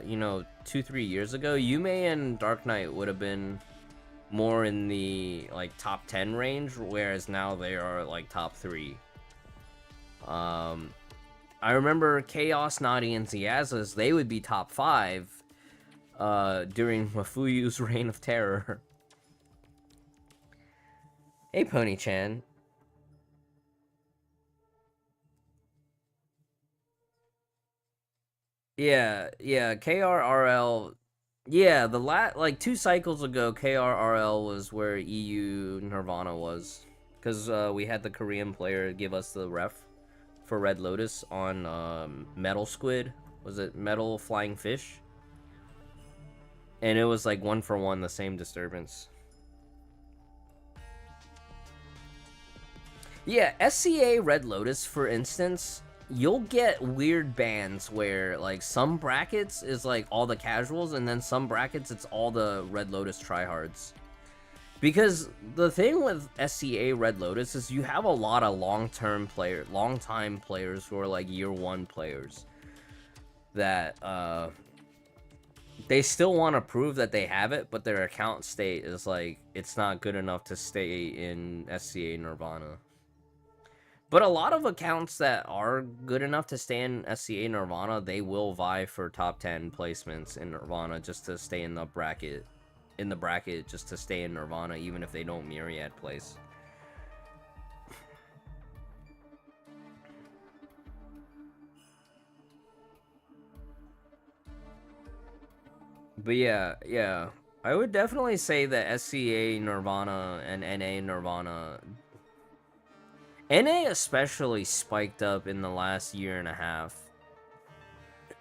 you know, 2-3 years ago, Yume and Dark Knight would have been more in the like top 10 range, whereas now they are like top 3. I remember Chaos, Nadi, and Ziazas, they would be top 5 during Mafuyu's reign of terror. Hey, Pony-chan. Yeah, KRRL. Yeah, like 2 cycles ago, KRRL was where EU Nirvana was, because we had the Korean player give us the ref for Red Lotus on Metal Squid. Was it Metal Flying Fish? And it was like 1-for-1 the same disturbance. Yeah, SCA Red Lotus, for instance, you'll get weird bans where like some brackets is like all the casuals, and then some brackets it's all the Red Lotus tryhards. Because the thing with SCA Red Lotus is you have a lot of long-time players who are like year 1 players that they still want to prove that they have it, but their account state is like it's not good enough to stay in SCA Nirvana. But a lot of accounts that are good enough to stay in SCA Nirvana, they will vie for top 10 placements in Nirvana just to stay in the bracket. Just to stay in Nirvana, even if they don't Myriad place. But yeah. I would definitely say that SCA Nirvana and NA Nirvana... NA especially spiked up in the last year and a half.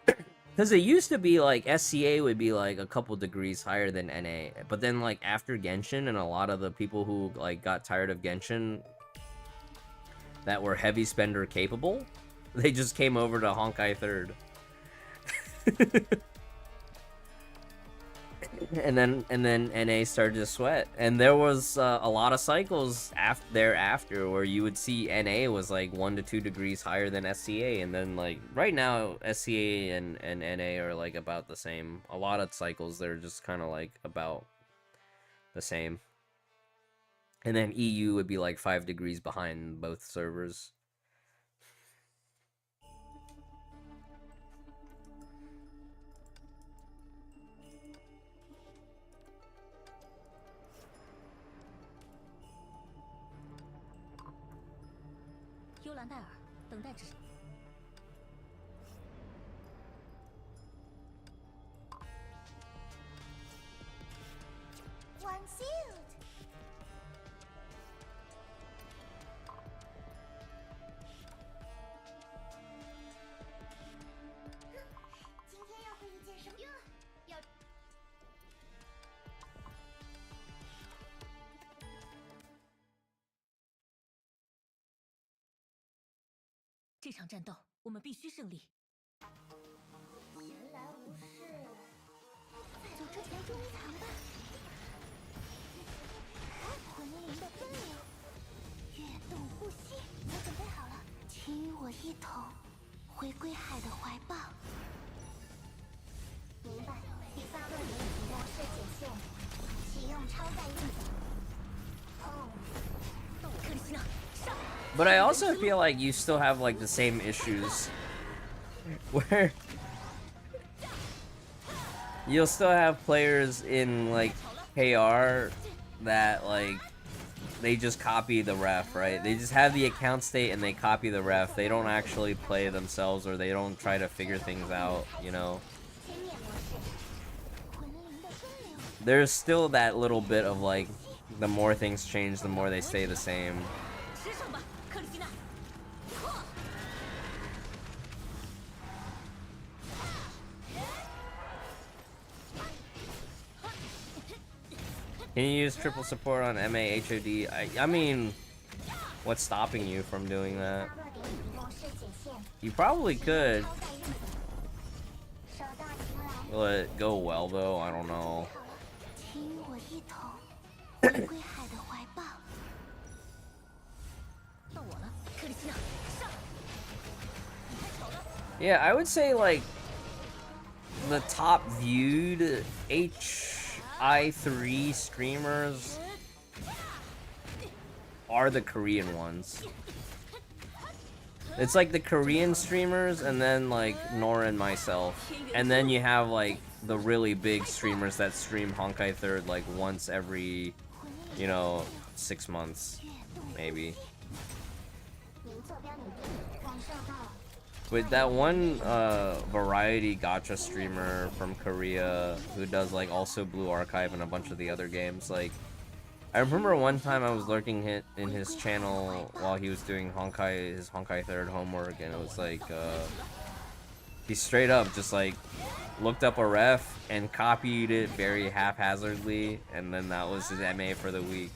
Because it used to be like SCA would be like a couple degrees higher than NA. But then like after Genshin and a lot of the people who like got tired of Genshin that were heavy spender capable, they just came over to Honkai 3rd. and then NA started to sweat, and there was a lot of cycles thereafter where you would see NA was like 1 to 2 degrees higher than SCA, and then like right now SCA and NA are like about the same. A lot of cycles they're just kind of like about the same, and then EU would be like 5 degrees behind both servers. One sealed. 今天要会遇见什么？要这场战斗，我们必须胜利。前来无事，在走之前捉迷藏吧。魂灵的分流，跃动呼吸，我准备好了，请与我一同回归海的怀抱。明白，第3个人模式解线，启用超载运转。克里斯娜，上！ But I also feel like you still have like the same issues where you'll still have players in like KR that like they just copy the ref, right? They just have the account state and they copy the ref. They don't actually play themselves, or they don't try to figure things out, you know? There's still that little bit of like, the more things change, the more they stay the same. Can you use triple support on MAHOD? I mean, what's stopping you from doing that? You probably could. Will it go well though? I don't know. Yeah, I would say like the top viewed Hi3 streamers are the Korean ones. It's like the Korean streamers, and then like Nora and myself, and then you have like the really big streamers that stream Honkai 3rd like once every, you know, 6 months, maybe. But that one variety gacha streamer from Korea who does like also Blue Archive and a bunch of the other games, like I remember one time I was lurking in his channel while he was doing his Honkai 3rd homework, and it was like he straight up just like looked up a ref and copied it very haphazardly, and then that was his MA for the week.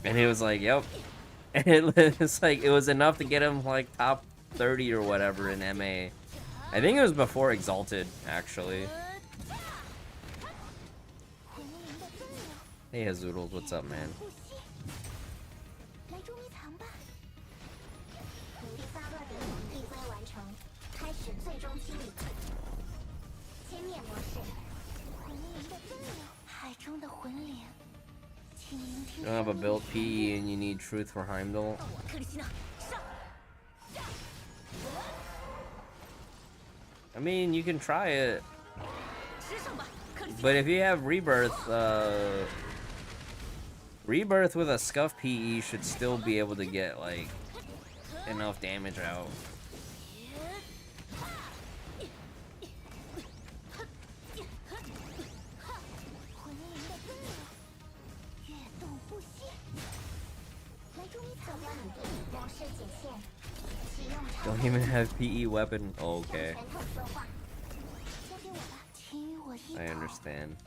And he was like, yep. And it's like, it was enough to get him like top 30 or whatever in MA. I think it was before Exalted, actually. Hey Hazoodles, what's up, man? You don't have a built PE and you need Truth for Heimdall. I mean, you can try it. But if you have Rebirth, Rebirth with a Scuff PE should still be able to get, like, enough damage out. Don't even have PE weapon. Oh, okay. I understand.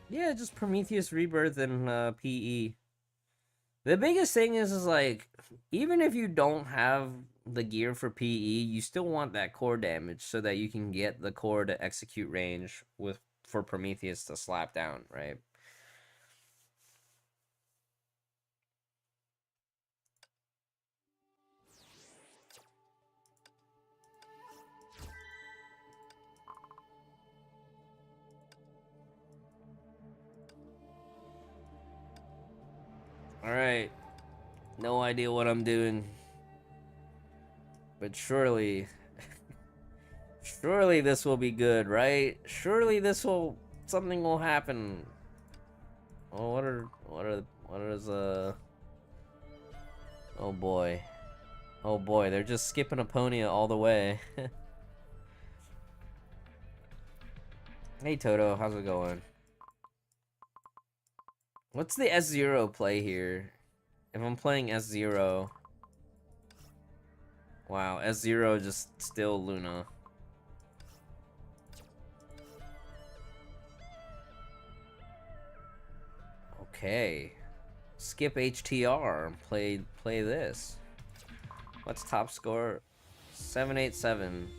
Yeah, just Prometheus Rebirth and PE. The biggest thing is like, even if you don't have the gear for PE, you still want that core damage so that you can get the core to execute range for Prometheus to slap down, right? Alright. No idea what I'm doing. But surely... surely this will be good, right? Surely something will happen. Oh, what is oh boy. Oh boy, they're just skipping Aponia all the way. Hey Toto, how's it going? What's the S0 play here? If I'm playing S0... Wow, S0 just still Luna. Okay. Skip HTR and play this. What's top score? 787.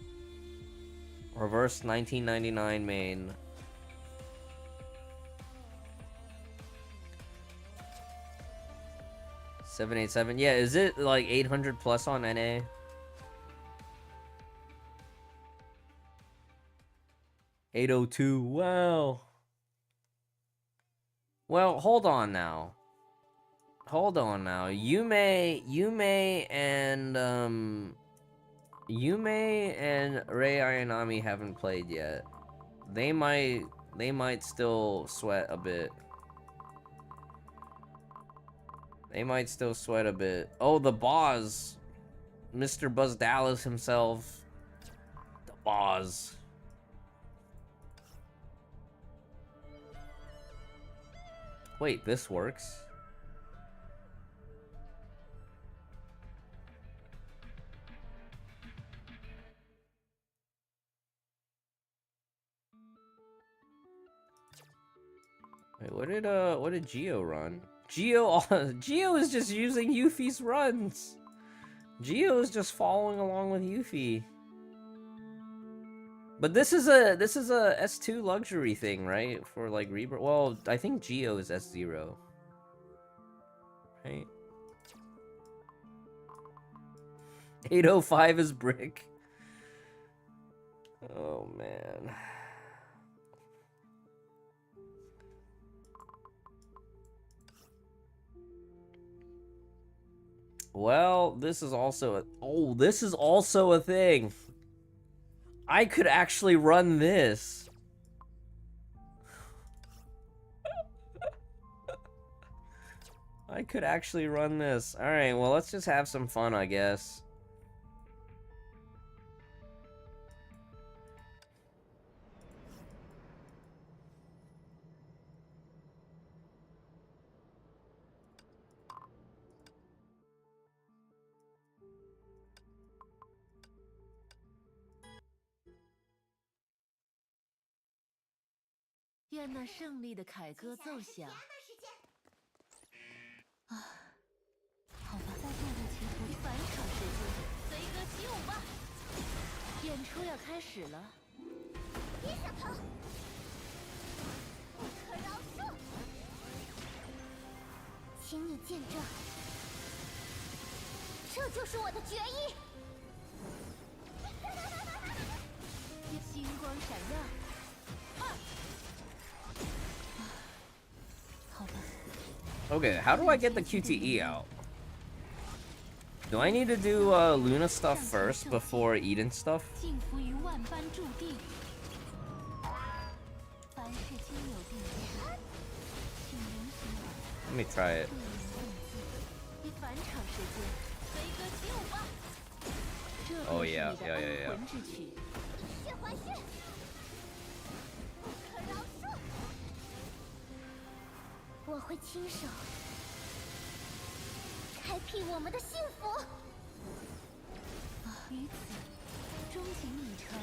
Reverse 1999 main. 787. Yeah, is it like 800 plus on NA? $802. Wow. Well, hold on now. Hold on now. Yume and Rei Ayanami haven't played yet. They might still sweat a bit. They might still sweat a bit. Oh, the boss. Mr. Buzz Dallas himself. The boss. Wait, this works? Wait, what did Geo run? Geo is just using Yuffie's runs. Geo is just following along with Yuffie. But this is a S2 luxury thing, right? For like Rebirth. Well, I think Geo is S0. Right? 805 is brick. Oh man. Well, this is also a thing. I could actually run this. I could actually run this. Alright, well, let's just have some fun, I guess.愿那胜利的凯歌奏响。啊，好吧，在这个棋图返场时间，随歌起舞吧。演出要开始了。别想逃！不可饶恕！请你见证，这就是我的决议。星光闪耀。Okay, how do I get the QTE out? Do I need to do Luna stuff first before Eden stuff? Let me try it. Oh yeah. 我会亲手开辟我们的幸福。于此，终极旅程，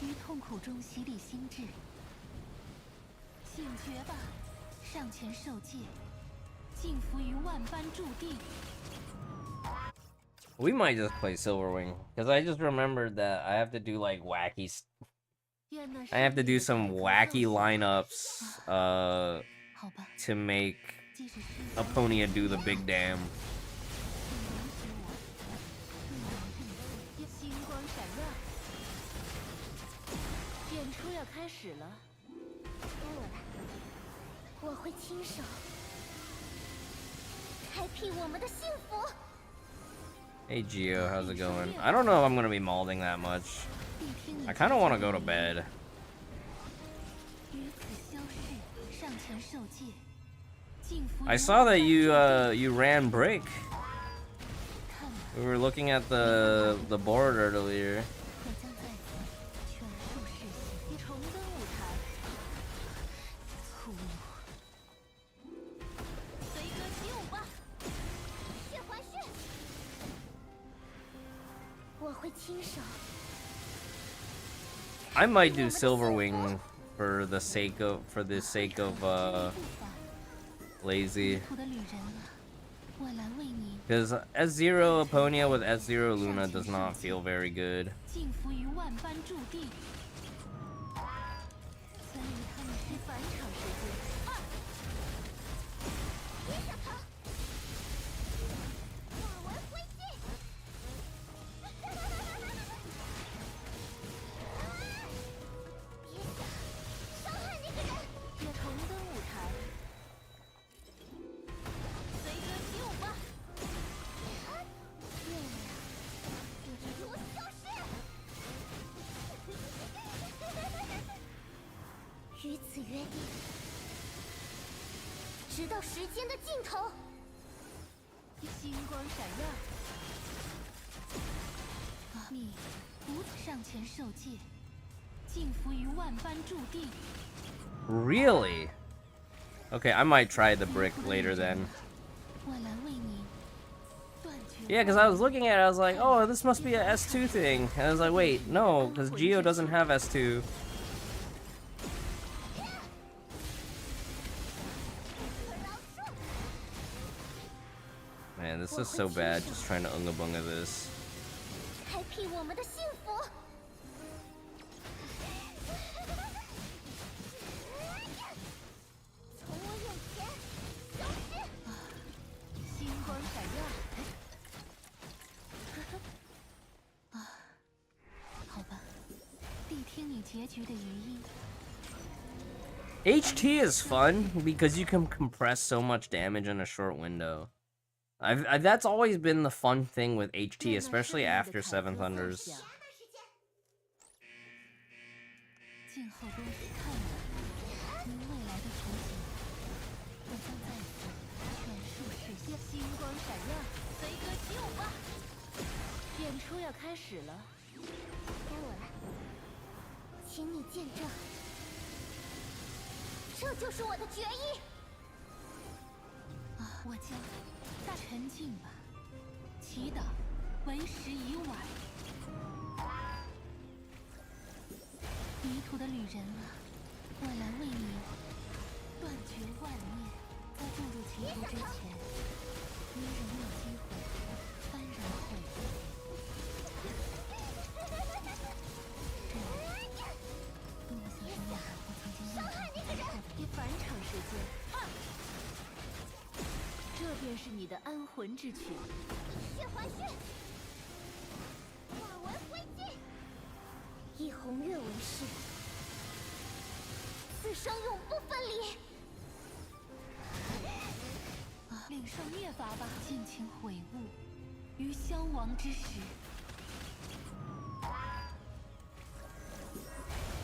于痛苦中洗礼心智。醒觉吧，上前受戒，敬服于万般注定。 We might just play Silverwing, because I just remembered that I have to do like wacky. I have to do some wacky lineups, to make Aponia do the big damn. Hey Gio, how's it going? I don't know if I'm gonna be molding that much. I kind of want to go to bed. I saw that you ran break. We were looking at the board earlier. I might do Silverwing for the sake of lazy. 我来为你 Because S0 Apponia with S0 Luna does not feel very good. 尽服于万般注定。所以他们是返场时间。别想逃！化为灰烬！别想伤害那个人！也重登舞台，随歌起舞吧。月亮，给我消失！与此约定，直到时间的尽头。星光闪耀，你无上前受戒，尽服于万般注定。 Really? Okay, I might try the brick later then. 我来为你断绝。 Yeah, because I was looking at it, I was like, oh, this must be a S2 thing. And I was like, wait, no, because Geo doesn't have S2. Man, this is so bad, just trying to unga bunga this. 开辟我们的幸福。从我眼前消失！星光闪耀。好吧，谛听你结局的余音。 HT is fun because you can compress so much damage in a short window. That's always been the fun thing with HT, especially after Seven Thunders. 静候多时看我，您未来的图景，我将在此全数实现。星光闪耀，随歌起舞吧！演出要开始了。该我了，请你见证，这就是我的决议。我将再沉静吧，祈祷为时已晚。迷途的旅人啊，我来为你断绝万念，在步入歧途之前，你仍有机会幡然悔悟。多么像是面海或曾经漫长过后的返场时间。这便是你的安魂之曲。血还血，化为灰烬，以红月为誓，此生永不分离。领受灭法吧，尽情悔悟于消亡之时。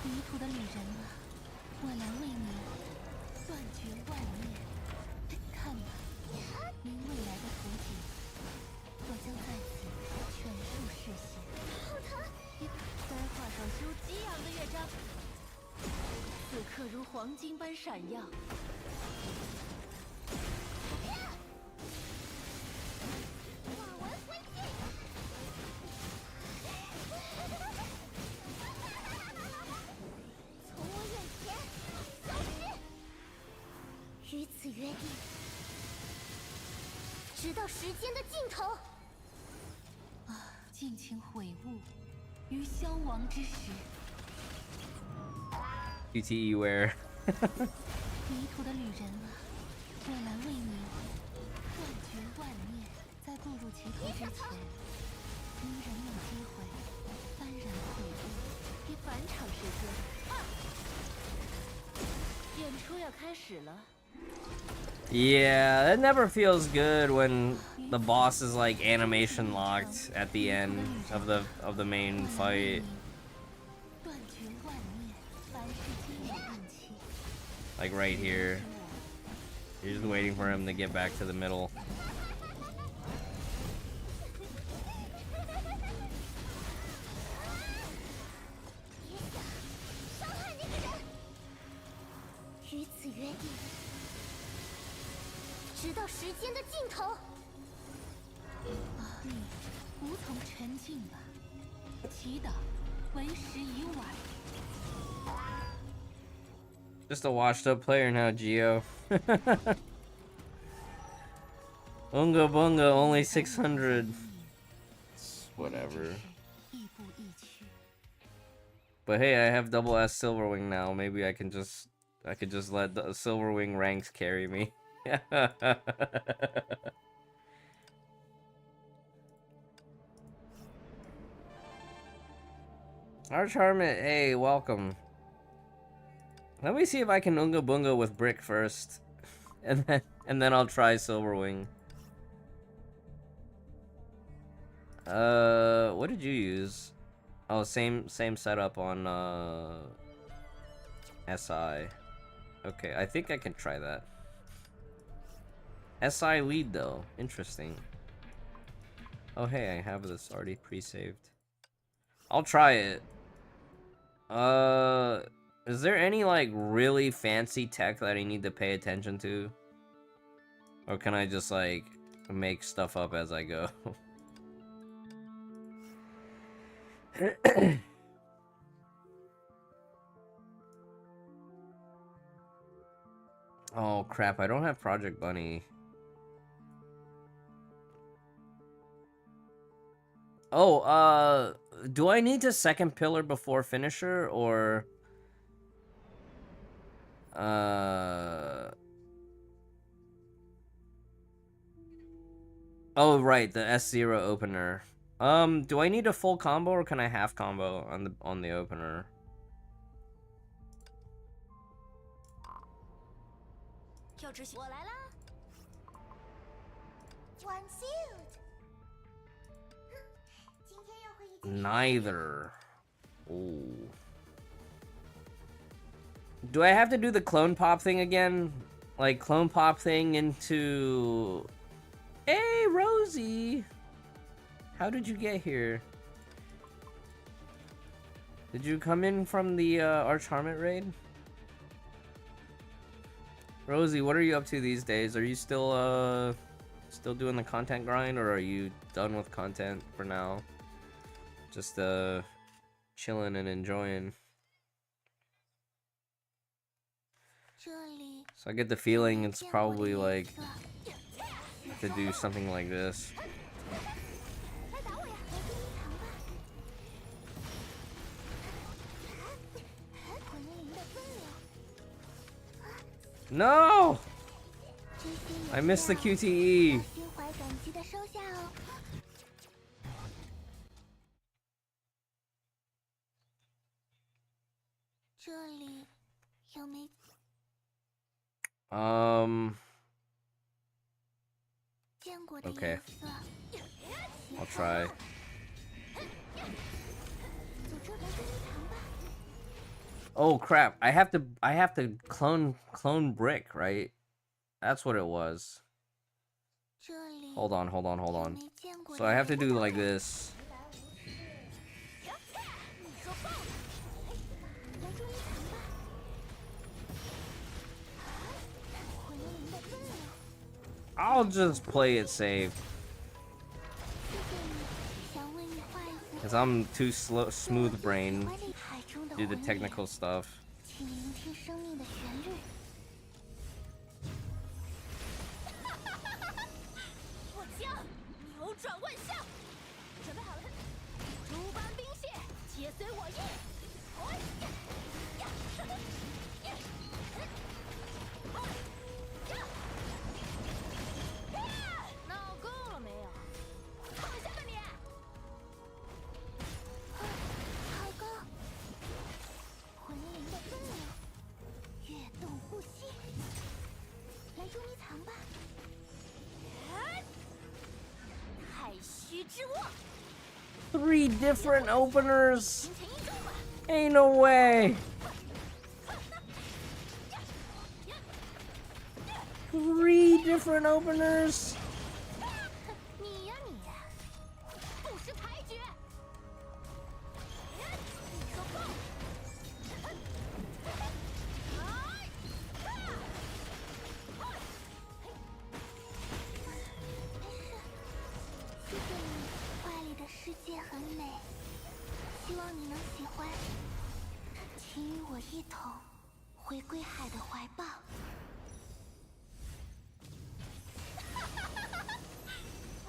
迷途的旅人啊，我来为你断绝万念。看吧，您未来的图景，我将在此全数实现。好疼！该画上修激昂的乐章，此刻如黄金般闪耀。化为灰烬！从我眼前消失！与此约定，直到时间的尽头。尽情悔悟于消亡之时。 QTE wear. 迷途的旅人啊，我来为你断绝万念，在步入歧途之前，您仍有机会幡然悔悟。一返场时间，演出要开始了。 Yeah, it never feels good when the boss is like animation locked at the end of the main fight. 断绝万念，凡事皆有运气。 Like right here. You're just waiting for him to get back to the middle. 别想伤害那个人。与此约定，直到时间的尽头。你无从沉静吧，祈祷为时已晚。 Just a washed up player now, Geo. Unga bunga, only 600. Whatever. 亦步亦趋。 But hey, I have double S Silverwing now. Maybe I could just let the Silverwing ranks carry me. Arch Hermit, hey, welcome. Let me see if I can Unga Bunga with Brick first. And then I'll try Silverwing. What did you use? Oh, same setup on SI. Okay, I think I can try that. SI lead though, interesting. Oh hey, I have this already pre-saved. I'll try it. Is there any like really fancy tech that I need to pay attention to? Or can I just like make stuff up as I go? Oh crap, I don't have Project Bunny. Oh, do I need to second pillar before finisher or oh right, the S0 opener. Do I need a full combo or can I half combo on the opener? Neither. Ooh. Do I have to do the clone pop thing again? Like clone pop thing into... Hey, Rosie! How did you get here? Did you come in from the Arch Hermit raid? Rosie, what are you up to these days? Are you still doing the content grind, or are you done with content for now? Just chilling and enjoying. So I get the feeling it's probably like to do something like this. No! I missed the QTE. Okay. I'll try. Oh crap! I have to clone Brick, right? That's what it was. Hold on. So I have to do like this. I'll just play it safe. Cause I'm too smooth brain. Do the technical stuff. Three different openers? Ain't no way. Three different openers?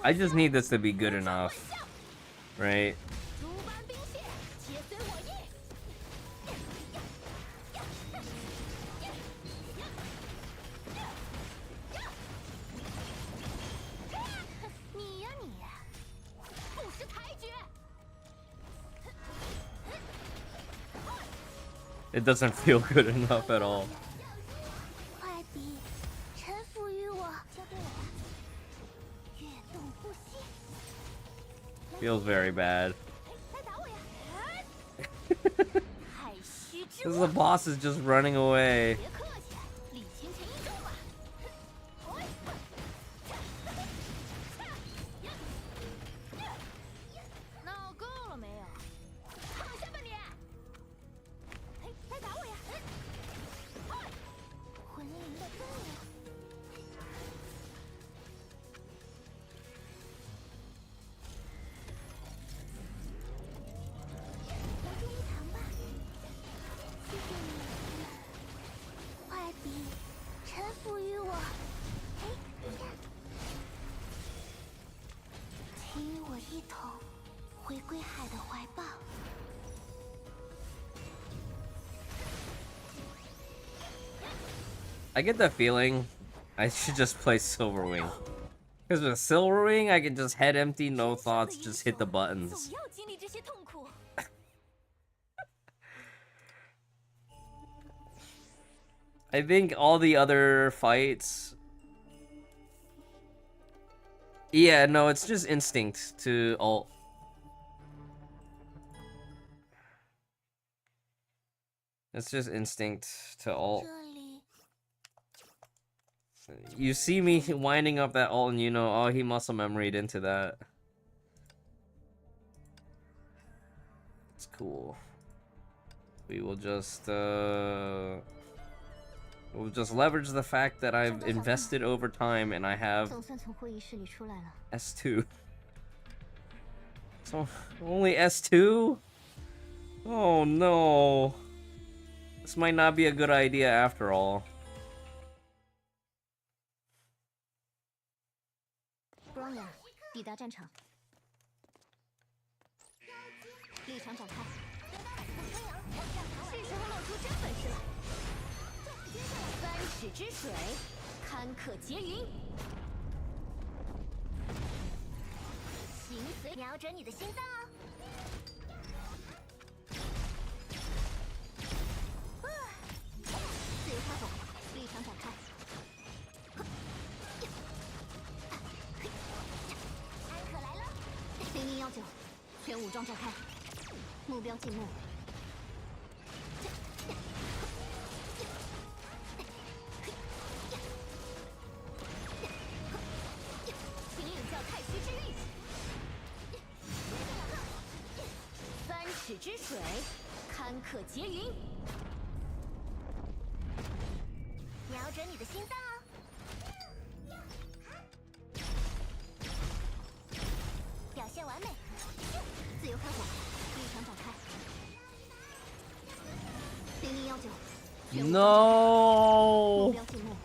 I just need this to be good enough, right? 诸般兵械，皆随我意。你呀你，不识抬举。 It doesn't feel good enough at all. 快笔臣服于我，交给我吧。跃动不息。 Feels very bad. 来打我呀！太虚之 Because 物， the boss is just running away. 别客气，礼轻情意重吧。闹够了没有？躺下吧你！来打我呀！魂灵的动物。 来捉迷藏吧，谢谢你。快笔臣服于我，哎呀，请与我一同回归海的怀抱。 I get the feeling I should just play Silverwing. Because with Silverwing, I can just head empty, no thoughts, just hit the buttons. 总要经历这些痛苦。 I think all the other fights... Yeah, no, it's just instinct to ult. It's just instinct to ult. 这里 You see me winding up that ult and you know, oh, he muscle memoried into that. It's cool. We will just, we'll just leverage the fact that I've invested over time and I have 总算从会议室里出来了。 S2. So, only S2? Oh no. This might not be a good idea after all. 布朗雅抵达战场，立场展开。是时候露出真本事了。三尺之水，堪可截云。形随瞄准你的心脏哦。自由发动，立场展开。安可来了。0019，全武装展开，目标静默。 请领教太虚之运。三尺之水，堪可截云。瞄准你的心脏哦。表现完美。自由开火，立场展开。0019，全武装展开。 No! 目标静默。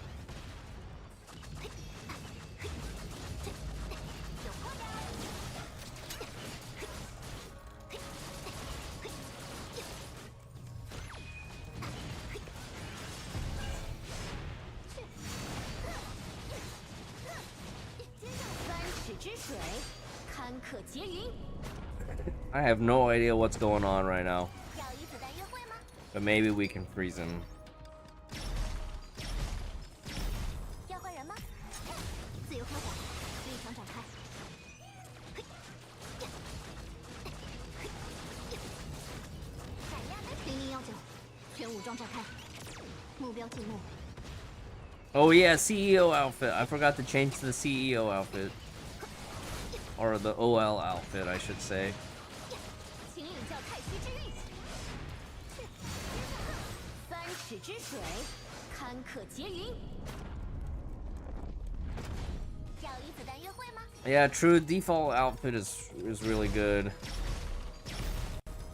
I have no idea what's going on right now. 要与子弹约会吗？ But maybe we can freeze him. 要换人吗？自由开火，立场展开。闪亮的0019，全武装展开，目标静默。 Oh yeah, CEO outfit. I forgot to change the CEO outfit. Or the OL outfit, I should say. 请领教太虚之运。三尺之水，堪可截云。要与子弹约会吗？ Yeah, true default outfit is really good.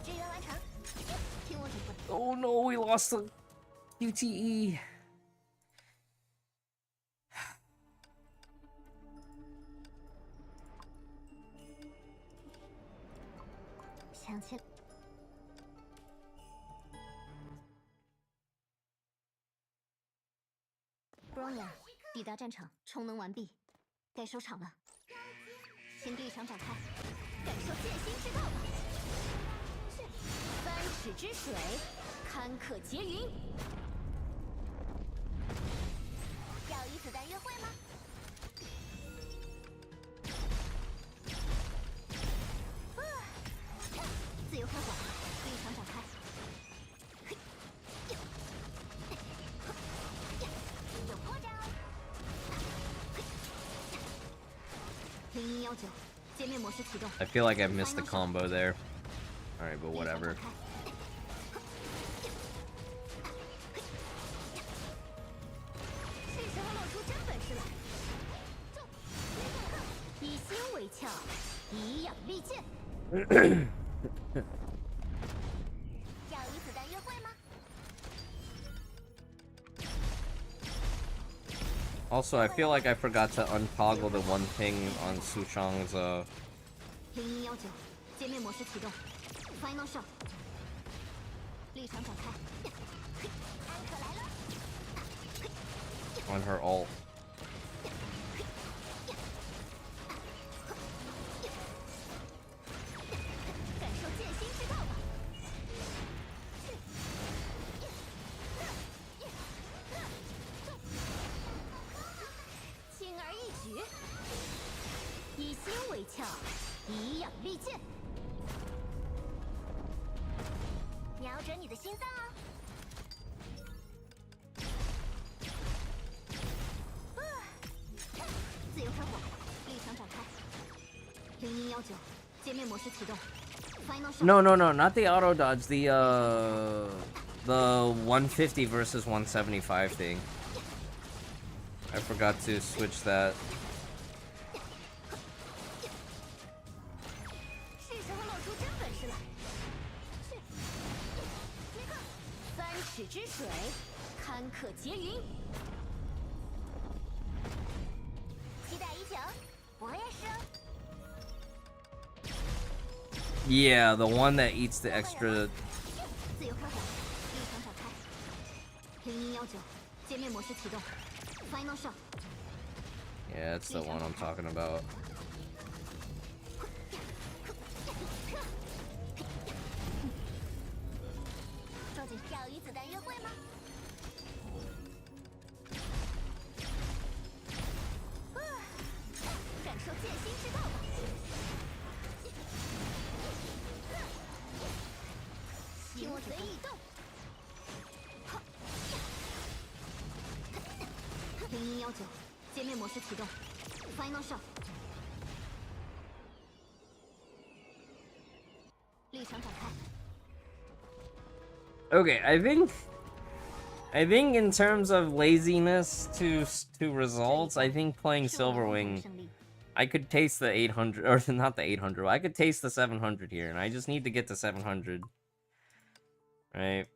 支援完成，听我指挥。 Oh no, we lost the QTE. 抵达战场，充能完毕，该收场了。请立场展开，感受剑心之道吧。三尺之水，堪可结云。要与子弹约会吗？自由开火，立场展开。有破绽哦。0119，界面模式启动。 I feel like I missed the combo there. Alright, but whatever. 是时候露出真本事了。以心为鞘，以养利剑。要与子弹约会吗？ Also, I feel like I forgot to untoggle the one thing on Suchong's 0119，界面模式启动 ，Final shot， 立场展开。安可来了。 on her ult. 感受剑心之道吧。轻而易举，以心为鞘，以养利剑。瞄准你的心脏哦。自由开火，立场展开。0119，界面模式启动。Final shot。 No, not the auto dodge. The 150 versus 175 thing. I forgot to switch that. 是时候露出真本事了。三尺之水，堪可结云。期待已久，我也是哦。 Yeah, the one that eats the extra. 自由开火，立场展开。0119，界面模式启动。Final shot。 Yeah, it's the one I'm talking about. 抓紧，要与子弹约会吗？感受剑心之道吧。行随意动。0119，界面模式启动。Final shot。立场展开。 Okay, I think in terms of laziness to results, I think playing Silverwing, I could taste the 800 or not the 800. I could taste the 700 here, and I just need to get to 700. Right?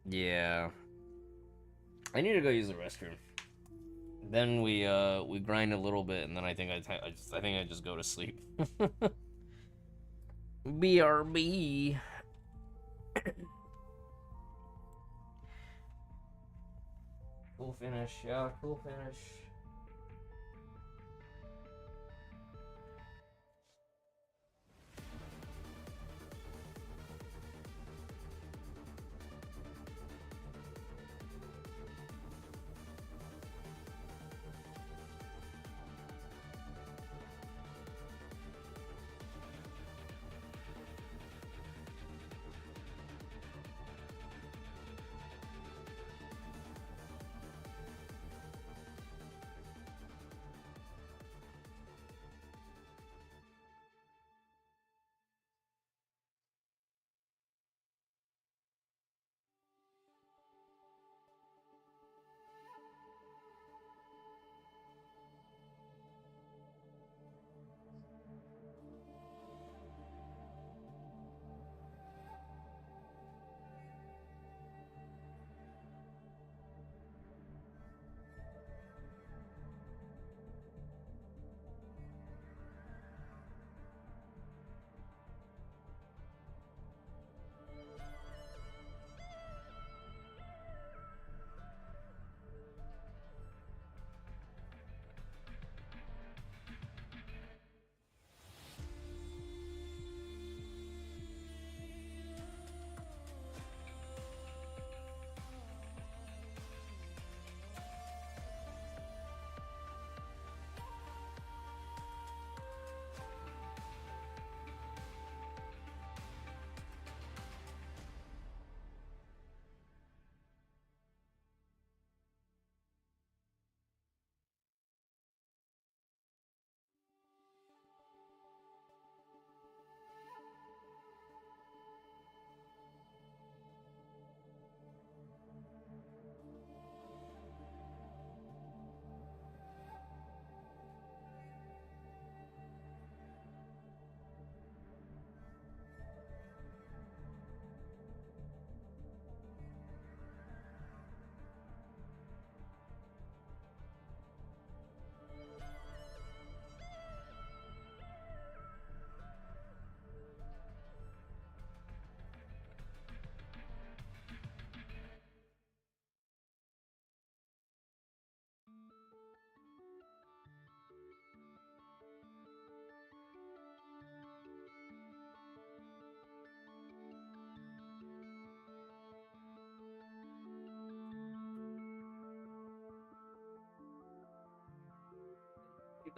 Yeah. I need to go use the restroom. Then we grind a little bit, and then I think I just go to sleep. BRB. Cool finish, yeah, cool finish.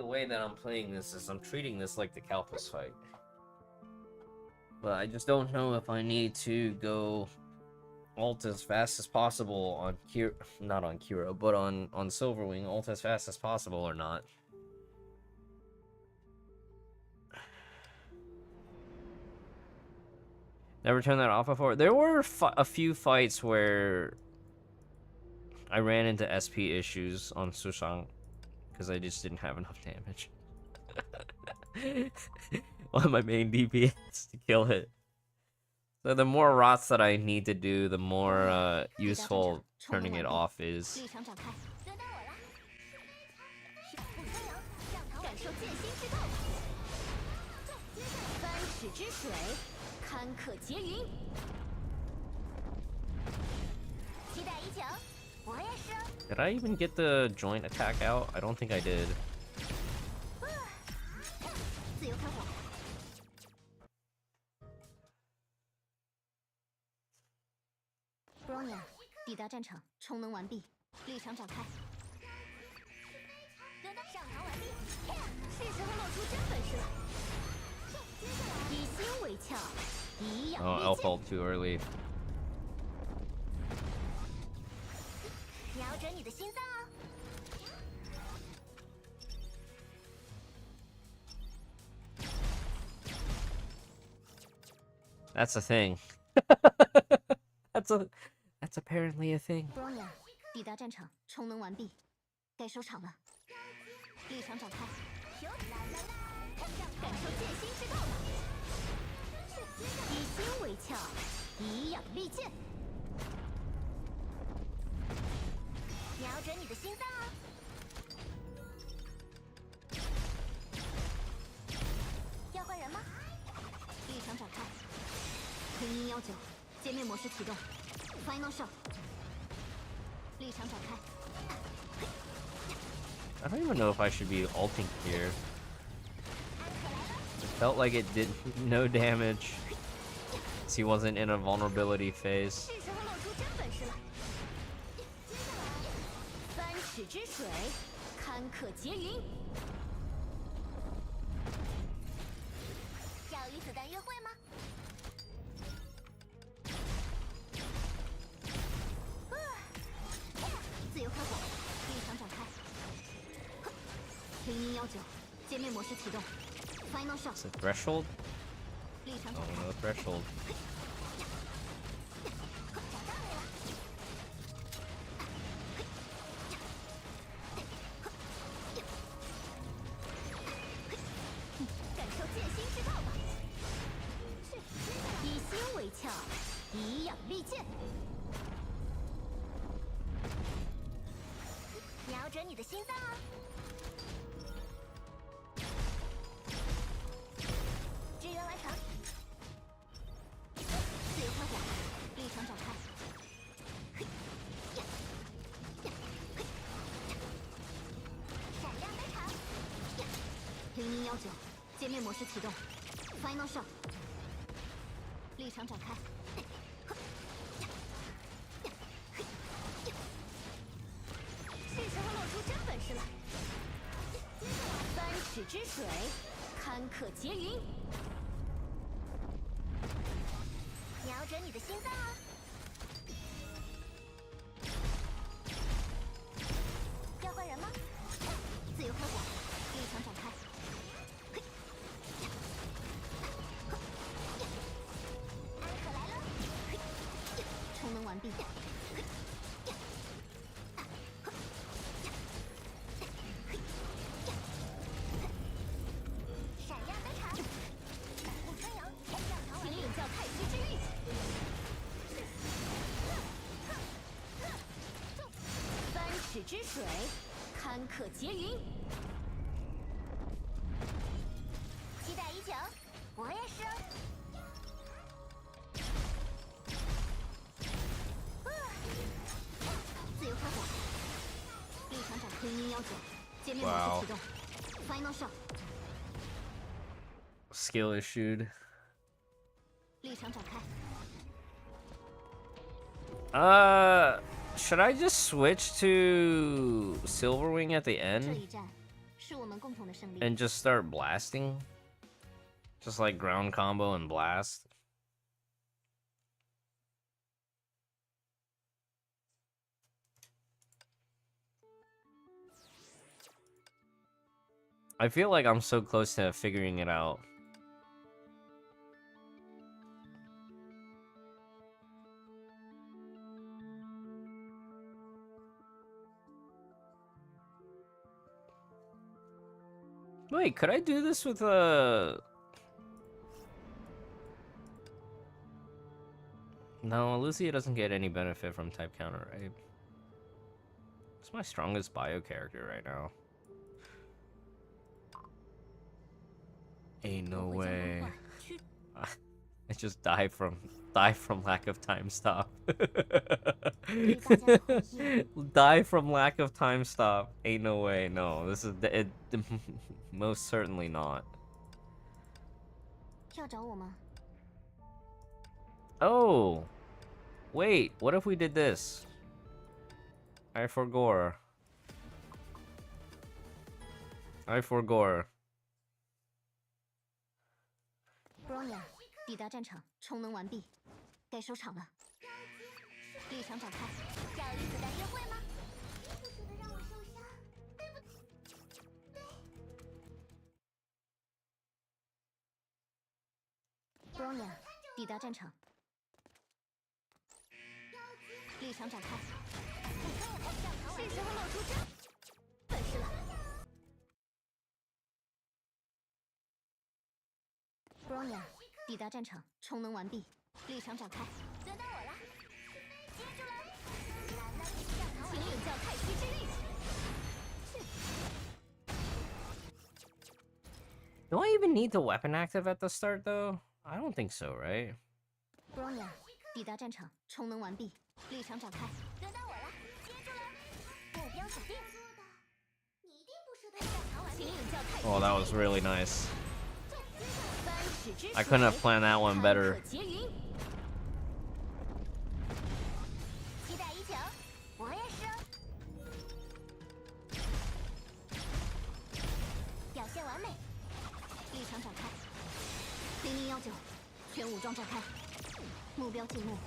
the way that I'm playing this is I'm treating this like the Kalphus fight. But I just don't know if I need to go ult as fast as possible on not on Kiro, but on Silverwing, ult as fast as possible or not. Never turned that off before. There were a few fights where I ran into SP issues on Sushang because I just didn't have enough damage on my main DPS to kill it. So the more rots that I need to do, the more useful turning it off is. 坎坷劫云，期待已久。我也是。Did I even get the joint attack out? I don't think I did. 自由开火。Bronya， 抵达战场，充能完毕，立场展开。上场完毕，是时候露出真本事了。 以心为鞘，以养 Oh, elf ult too early. 瞄准你的心脏哦。That's a thing. That's apparently a thing. Bronya， 抵达战场，充能完毕，该收场了。立场展开。感受剑心之道吧。以心为鞘，以养利剑。瞄准你的心脏哦。要换人吗？立场展开。黑鹰19，界面模式启动。Final shot。立场展开。 I don't even know if I should be ulting here. It felt like it did no damage. He wasn't in a vulnerability phase. 是时候露出真本事了。三尺之水，坎坷劫云。要与子弹约会吗？自由开火，立场展开。黑鹰19，界面模式启动。Final shot。 Is it threshold? 立场展 Oh 开。 no, threshold. 感受剑心之道吧。以心为鞘，以养利剑。瞄准你的心脏哦。支援完成。自由开火，立场展开。闪亮登场。黑鹰19，界面模式启动。Final shot。立场展开。是时候露出真本事了。三尺之水，坎坷劫云。瞄准你的心脏哦。要换人吗？自由开火，立场展开。安可来了。充能完毕。闪亮登场。百步穿杨，请领教太虚之韵。三尺之水，坎坷劫云。期待已久，我也是哦。自由开火，立场展黑鹰19，界面模式启动。Final shot。 Skill issued. 立场展开。 Should I just switch to Silverwing at the 这 end? 一战，是我们共同的胜利。 and just start blasting? Just like ground combo and blast? I feel like I'm so close to figuring it out. Wait, could I do this with No, Lucia doesn't get any benefit from type counter, right? It's my strongest bio character right now. Ain't no way. I just die from lack of time stop. Die from lack of time stop. Ain't no way. No, this is it, most certainly not. 要找我吗？ Oh, wait. What if we did this? I forgore. I forgore. Bronya 抵达战场，充能完毕，该收场了。立场展开。要离子弹约会吗？不舍得让我受伤，对不对？Bronya 抵达战场。立场展开。是时候露出真本事了。Bronya 抵达战场，充能完毕，立场展开。轮到我了，接住了！请领教太虚之力。 Do I even need the weapon active at the start, though? I don't think so, right? Bronya 抵达战场，充能完毕，立场展开。轮到我了，接住了！目标锁定。你一定不舍得上场完毕。请领教太虚之力。 Oh, that was really nice. I couldn't have planned that one better. 期待已久，我也是哦。表现完美，立场展开。0019，全武装展开，目标进入。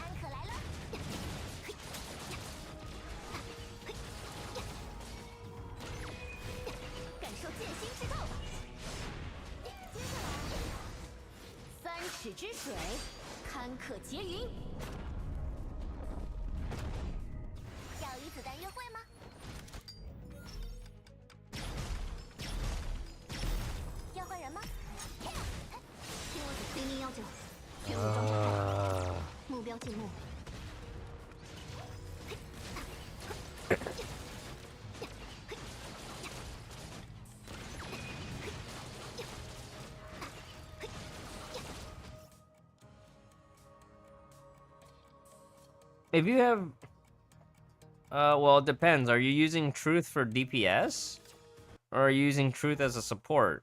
安可来了。 感受剑心之道吧。接下来，3尺之水，堪可结云。要与子弹约会吗？要换人吗？听我指0019，全武装展开，目标进入。 If you have... well, it depends. Are you using Truth for DPS? Or are you using Truth as a support?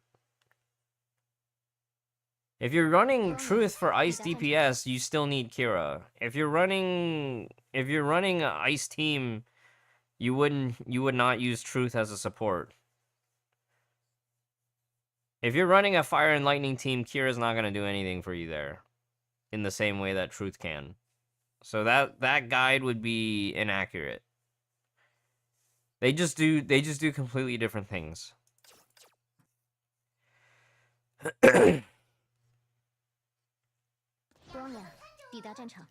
If you're running Truth for Ice DPS, you still need Kira. If you're running an Ice team, you would not use Truth as a support. If you're running a Fire and Lightning team, Kira's not gonna do anything for you there. In the same way that Truth can. So that guide would be inaccurate. They just do completely different things.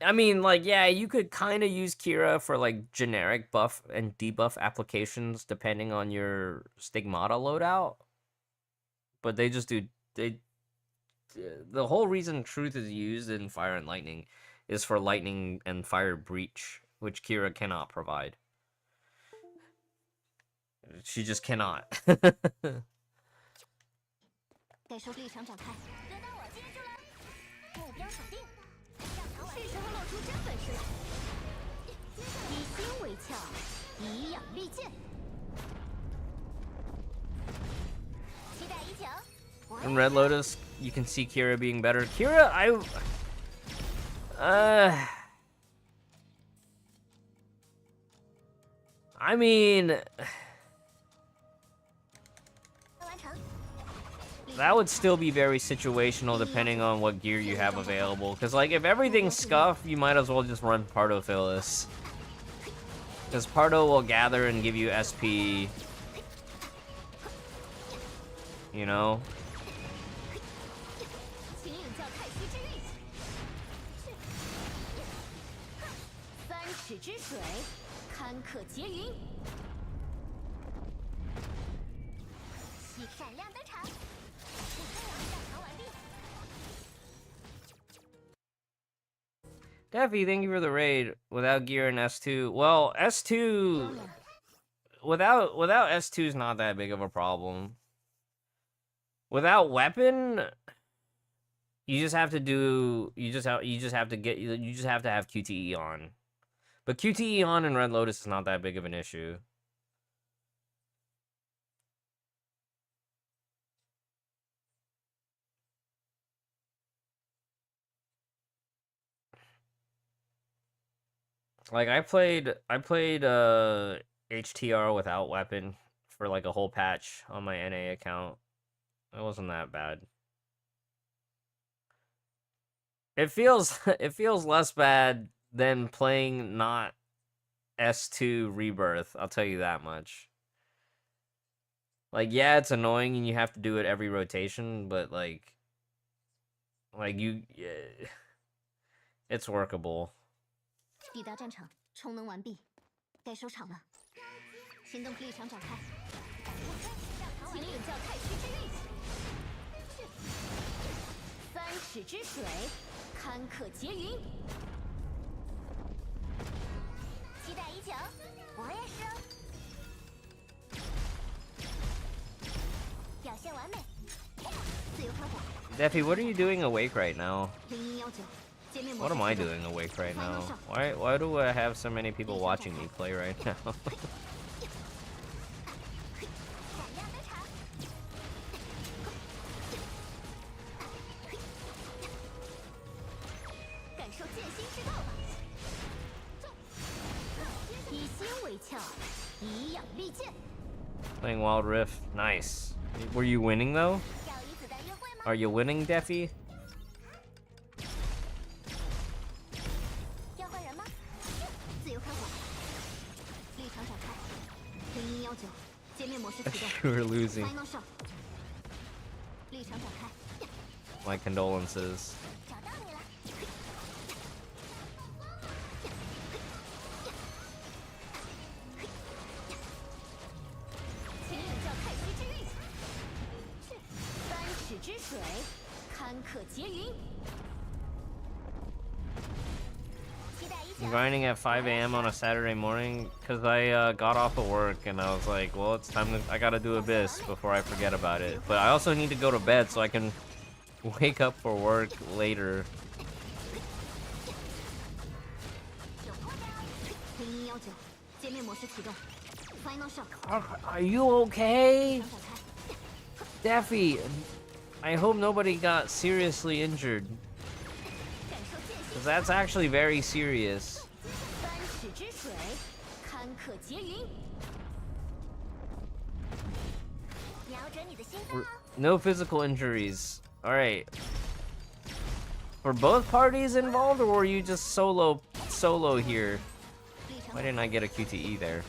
I mean, like, yeah, you could kind of use Kira for like generic buff and debuff applications depending on your Stigmata loadout. But they just do the whole reason Truth is used in Fire and Lightning is for lightning and fire breach, which Kira cannot provide. She just cannot. In Red Lotus, you can see Kira being better. Kira, I mean, that would still be very situational depending on what gear you have available. Because, like, if everything's scuffed, you might as well just run Pardo Phyllis. Because Pardo will gather and give you SP. You know? Defi, thank you for the raid. Without gear in S2. Well, S2... Without S2 is not that big of a problem. Without weapon... You just have to do... You just have to have QTE on. But QTE on in Red Lotus is not that big of an issue. Like, I played HTR without weapon for like a whole patch on my NA account. It wasn't that bad. It feels less bad than playing not S2 Rebirth, I'll tell you that much. Like, yeah, it's annoying and you have to do it every rotation, but like you, it's workable. 抵达战场，充能完毕，该收场了。行动立场展开。请领教太虚之运。三尺之水，堪可结云。期待已久，我也是哦。表现完美。自由开火。Defi, what are you doing awake right now? 0119。 What am I doing awake right now? Why do I have so many people watching me play right now? Playing Wild Rift, nice. Were you winning though? Are you winning, Defi? You were losing. My condolences. I'm grinding at 5 a.m. on a Saturday morning because I got off of work and I was like, well, it's time to, I gotta do Abyss before I forget about it. But I also need to go to bed so I can wake up for work later. Are you okay? Defi, I hope nobody got seriously injured. Because that's actually very serious. No physical injuries. Alright. Were both parties involved, or were you just solo here? Why didn't I get a QTE there?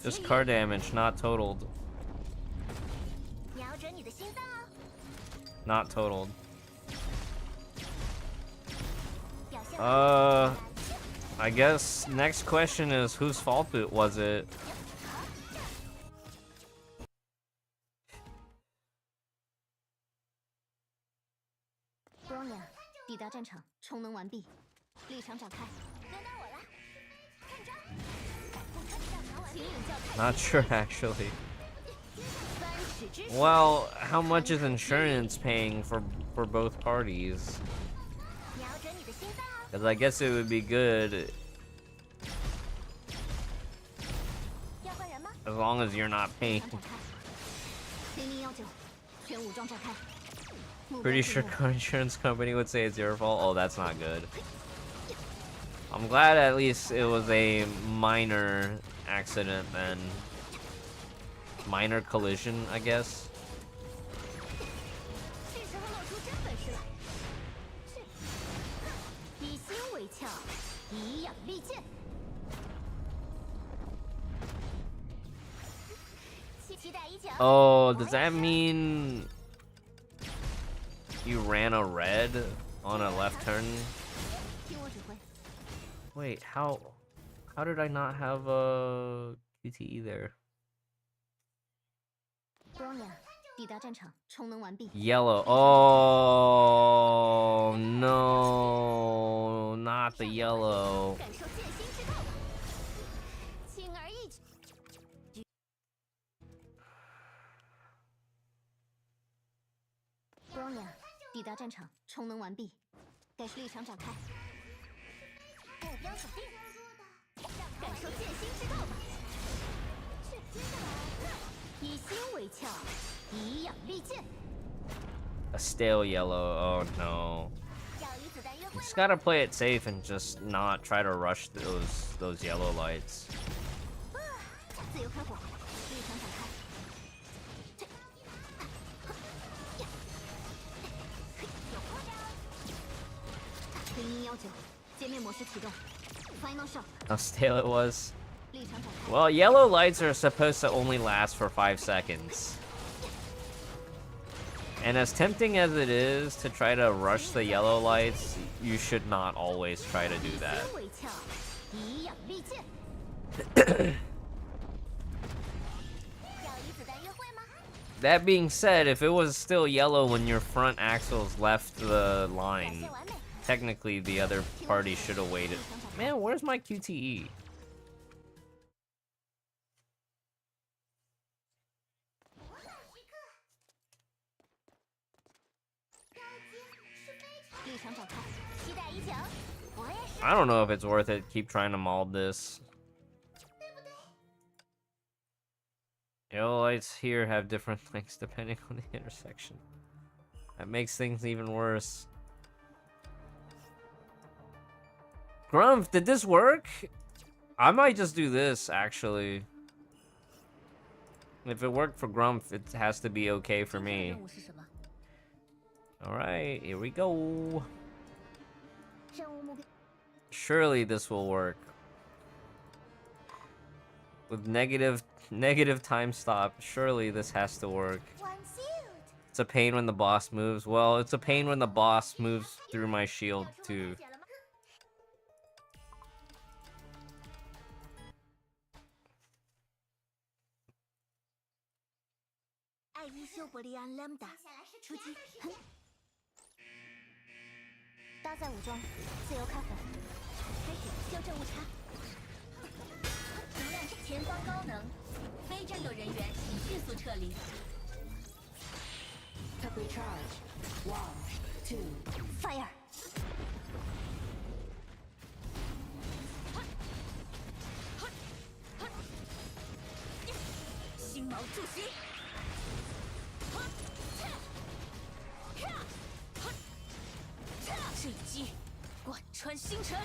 Just car damage, not totaled. Not totaled. I guess next question is whose fault was it? Bronya, 抵达战场，充能完毕，立场展开。轮到我了，看招！ Not sure actually. Well, how much is insurance paying for both parties? 瞄准你的心脏哦。 Because I guess it would be good 要换人吗？ as long as you're not 立 paying. 场展开。0019，全武装展开。目标 Pretty 进 sure 入 car insurance company would say it's your fault. Oh, that's not good. I'm glad at least it was a minor accident then. Minor collision, I guess. 是时候露出真本事了。是，以心为鞘，以养利剑。期待已久。 Oh, does that mean you ran a red on a left turn? 听我指挥。 Wait, how did I not have a QTE there? Bronya，抵达战场，充能完毕。 Yellow. Oh no, not the yellow. 感受剑心之痛。轻而易举。 Bronya，抵达战场，充能完毕，该是立场展开。目标锁定，感受剑心之痛。是，接下来，以心为鞘，以养利剑。 A stale yellow. Oh no. 要与子弹约会 Just 吗？ gotta play it safe and just not try to rush those yellow lights. 自由开火，立场展开。有扩张。0019，界面模式启动。Final shot， How stale it was. 立场展开。 Well, yellow lights are supposed to only last for 5 seconds. And as tempting as it is to try to rush the yellow lights, you should not always try to do 以 that. 心为鞘，以养利剑。要与子弹约会吗？ That being said, if it was still yellow when your front axles left the 表 line, 现完美。 technically the other party should have waited. Man, where's my QTE? 立场展开，期待已久。我也是。 I don't know if it's worth it. Keep trying to mold this. Yellow lights here have different lengths depending on the intersection. That makes things even worse. Grumph, did this work? I might just do this, actually. If it worked for Grumph, it has to be okay for me. 任务是什么？ Alright, here we go. 任务目标。 Surely this will work. With negative time stop, surely this has to work. 完 sealed。 It's a pain when the boss moves. Well, it's a pain when the boss moves through my shield, too. 解了吗？ 爱伊修伯利安 Lambda 出击，哼！搭载武装，自由开火，开始修正误差。能量前方高能，非战斗人员请迅速撤离。 Fire！ 星毛助袭。这一击贯穿星辰。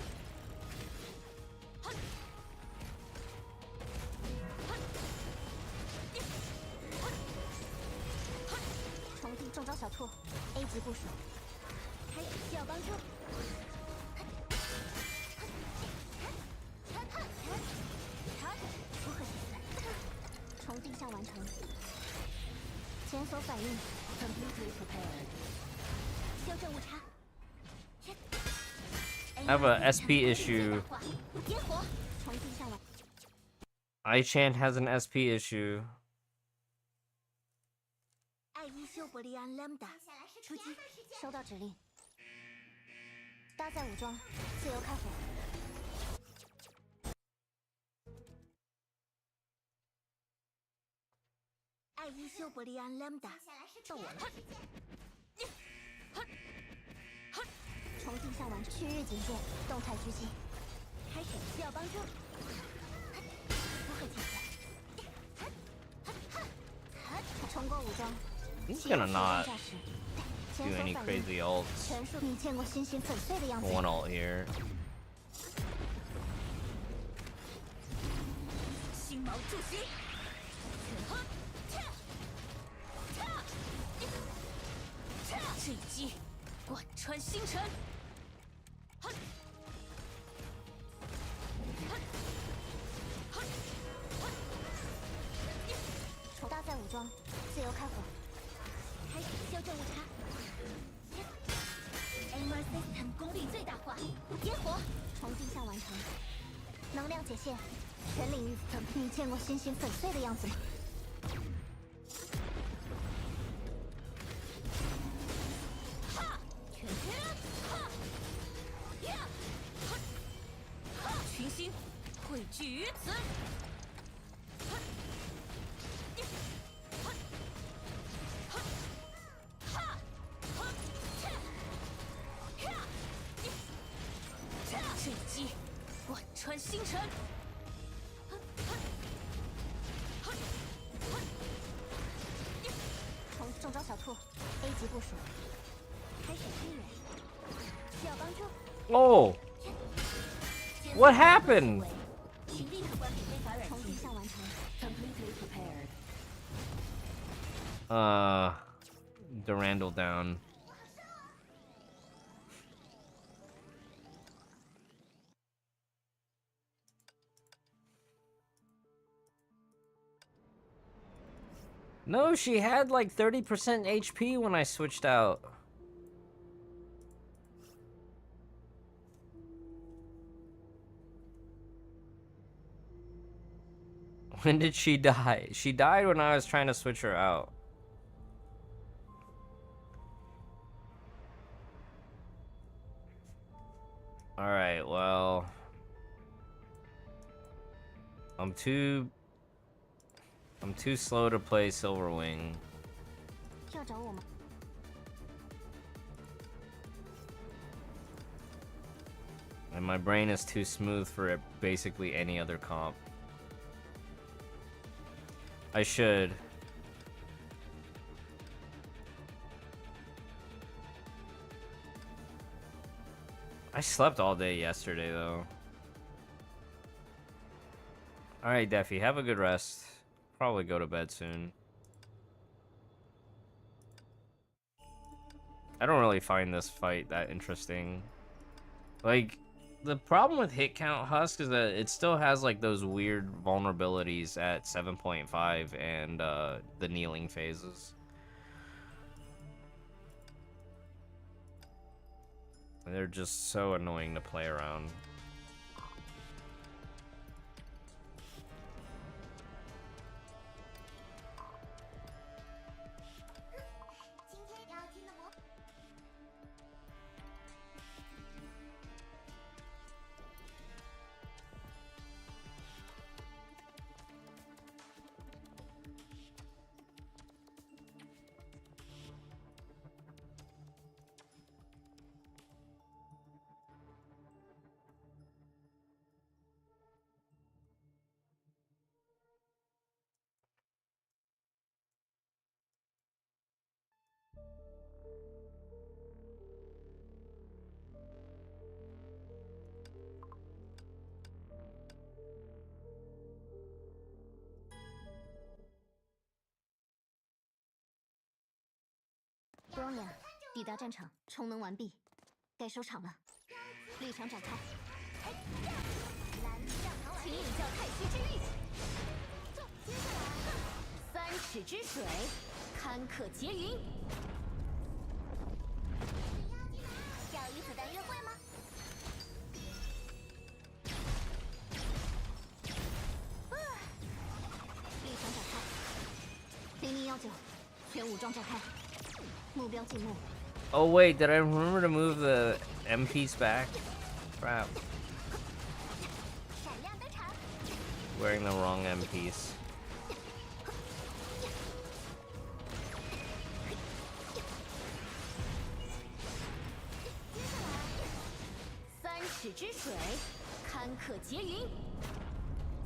重定中招小兔 ，A 级部署，开始需要帮助。不可惜死，重定项完成，检索反应 completely prepared， 修正误差。 I have a SP issue. 接火，重定项完。 Aichan has an SP issue. 爱伊修伯利安 Lambda 出击，收到指令。搭载武装，自由开火。爱伊修伯利安 Lambda， 到我了。重镜像完成，区域警戒，动态狙击，开始需要帮助。不会停下。重过武装。He's gonna not do any crazy ults. 全数，你见过星星粉碎的样子。One ult here. 星毛助袭。这一击贯穿星辰。搭载武装，自由开火。开始修正误差。Aimer System 功率最大化。烟火，重镜像完成。能量解线，全领域。你见过星星粉碎的样子吗？群星汇聚于此。这一击贯穿星辰。中招小兔 ，A 级部署，开始支援，需要帮助。Oh, what happened? 请立刻关闭非法软重镜像完成 ，completely prepared。Durandal down. No, she had like 30% HP when I switched out. When did she die? She died when I was trying to switch her out. Alright, well... I'm too slow to play Silverwing. 要找我吗？ And my brain is too smooth for basically any other comp. I should. I slept all day yesterday, though. Alright, Defi, have a good rest. Probably go to bed soon. I don't really find this fight that interesting. Like, the problem with hit count Husk is that it still has like those weird vulnerabilities at 7.5 and the kneeling phases. And they're just so annoying to play around. Bronya 抵达战场，充能完毕，该收场了。立场展开。请引教太虚之域。接下来，3尺之水，堪可结云。要与子弹约会吗？立场展开。0019，全武装展开。 Oh wait, did I remember to move the MPs back? Crap. Wearing the wrong MPs.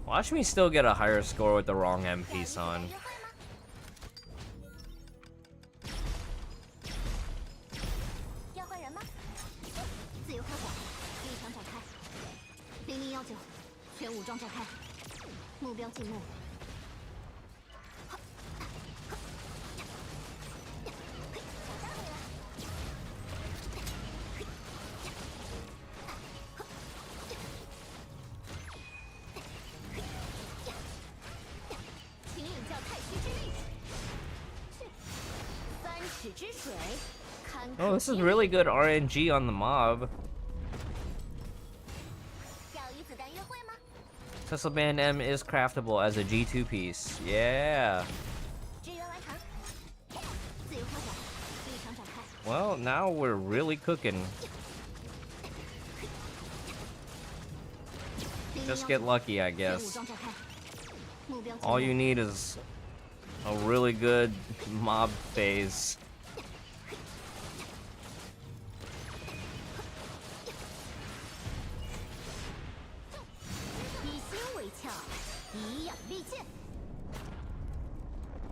Watch me still get a higher score with the wrong MP on. 要换人吗？自由开火，立场展开。0019，全武装展开，目标静默。请领教太虚之力。三尺之水。 Oh, this is really good RNG on the mob. Tesla Band M is craftable as a G2 piece. Yeah. Well, now we're really cooking. Just get lucky, I guess. All you need is a really good mob phase.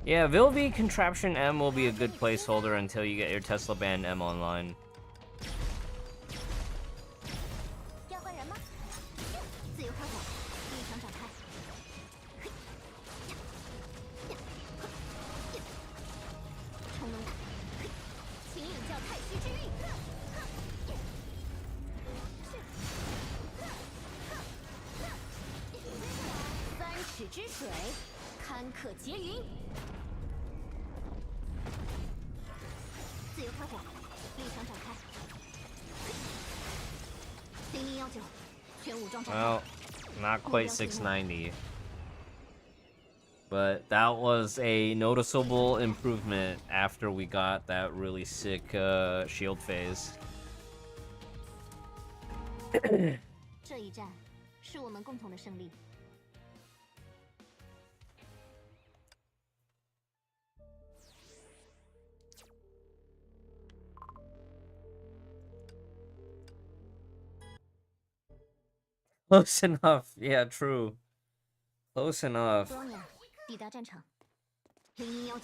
Yeah, Vilvi Contraption M will be a good placeholder until you get your Tesla Band M online. Well, not quite 690. But that was a noticeable improvement after we got that really sick shield phase. 这一战是我们共同的胜利。 Close enough. Yeah, true. Close enough. 抵达战场。0019，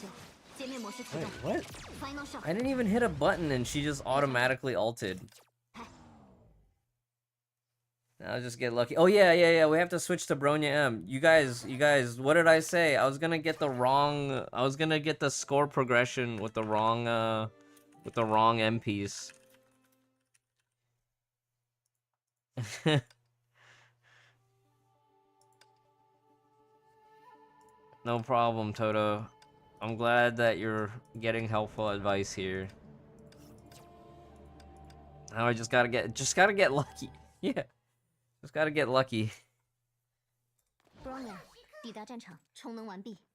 界面模式启 Wait, 动。 what? Final shot。 I didn't even hit a button and she just automatically ulted. I'll just get lucky. Oh yeah. We have to switch to Bronya M. You guys, what did I say? I was gonna get the score progression with the wrong M piece. No problem, Toto. I'm glad that you're getting helpful advice here. Now I just gotta get lucky. Yeah. Just gotta get lucky.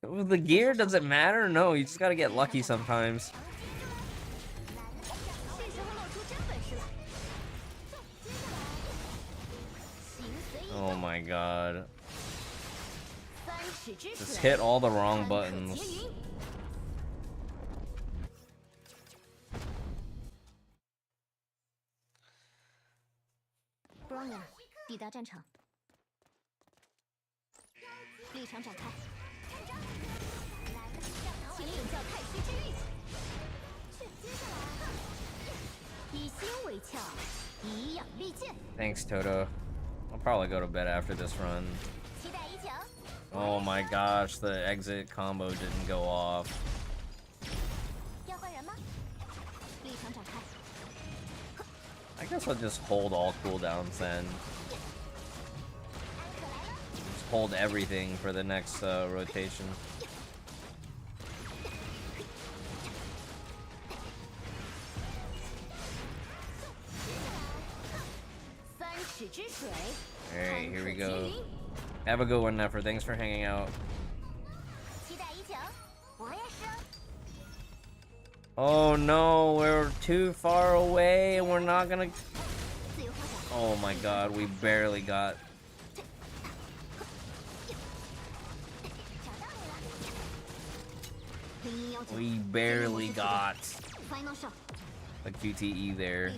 The gear doesn't matter? No, you just gotta get lucky sometimes. Oh my god. Just hit all the wrong buttons. Bronya，抵达战场。立场展开。请领教太虚之力。接下来，以心为鞘，以养利剑。 Thanks, Toto. I'll probably go to bed after this run. 期待已久。 Oh my gosh, the exit combo didn't go off. 要换人吗？立场展开。 I guess I'll just hold all cooldowns then. Just hold everything for the next rotation. Alright, here we go. Have a good one, Nefer. Thanks for hanging out. Oh no, we're too far away and we're not gonna... Oh my god, we barely got... We barely got a QTE there.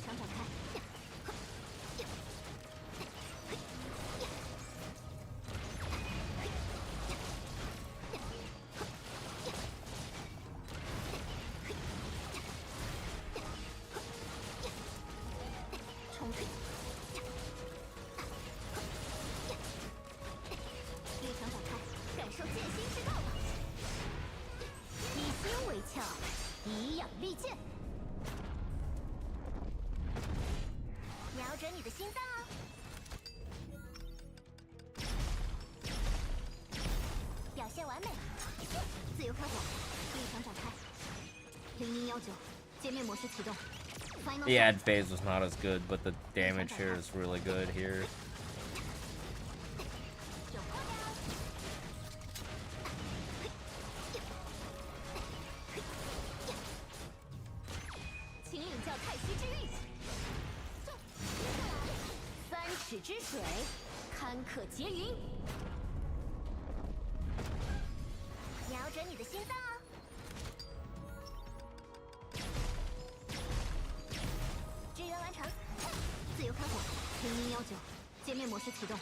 以养利剑，瞄准你的心脏哦。表现完美，自由开火，立场展开。0119，界面模式启动。The ad phase was not as good, but the damage here is really good here. 有破绽。请领教太虚之力。3尺之水，堪可结云。瞄准你的心脏哦。支援完成，自由开火。0119，界面模式启动。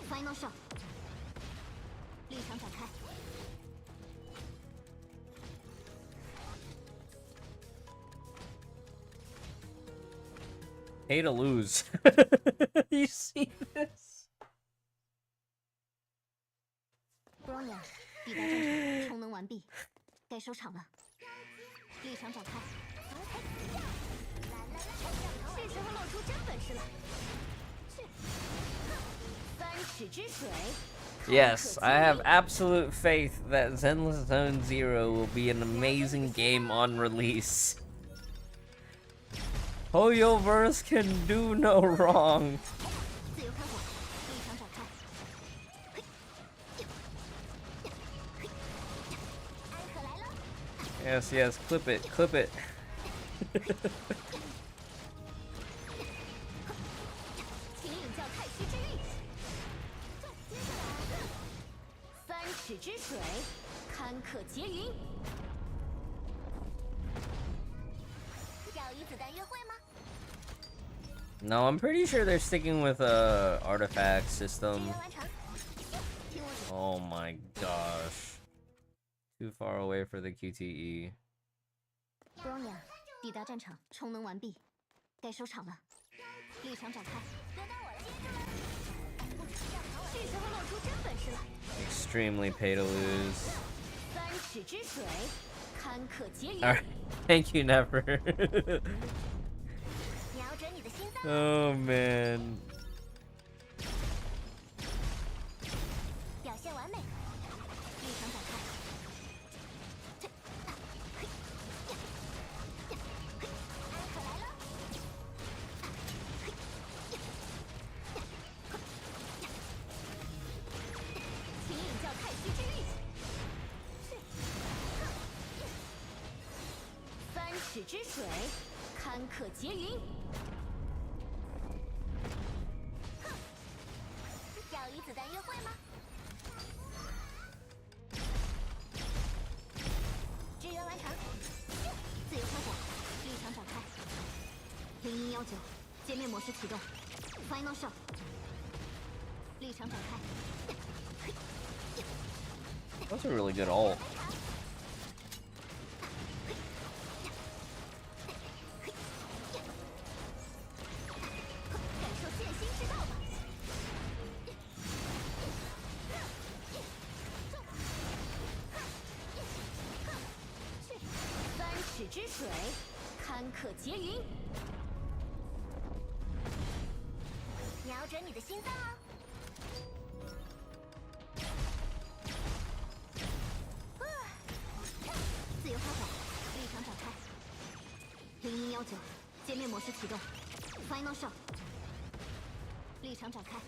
Final shot， 立场展开。Hate to lose. You see this? Bronya， 抵达战场，充能完毕，该收场了。立场展开。是时候露出真本事了。去，3尺之水。Yes, I have absolute faith that Zenless Zone Zero will be an amazing game on release. Hoyoverse can do no wrong. 自由开火，立场展开。安可来了。Yes, yes, clip it, clip it. 请领教太虚之力。接下来，3尺之水，堪可结云。要与子弹约会吗？ No, I'm pretty sure they're sticking with a artifact system. 支援完成。听我指挥。 Oh my gosh. Too far away for the QTE. Bronya， 抵达战场，充能完毕，该收场了。立场展开。轮到我了，是时候露出真本事了。 Extremely pay to lose. 3尺之水，堪可结云。 Alright, thank you, Never. 瞄准你的心脏。 Oh man. 表现完美，立场展开。安可来了。请领教太虚之力。3尺之水，堪可结云。要与子弹约会吗？支援完成，自由开火，立场展开。0119，界面模式启动。Final shot， 立场展开。 That's a really good ult. 感受剑心之道吧。3尺之水，堪可结云。瞄准你的心脏哦。自由开火，立场展开。0119，界面模式启动。Final shot， 立场展开。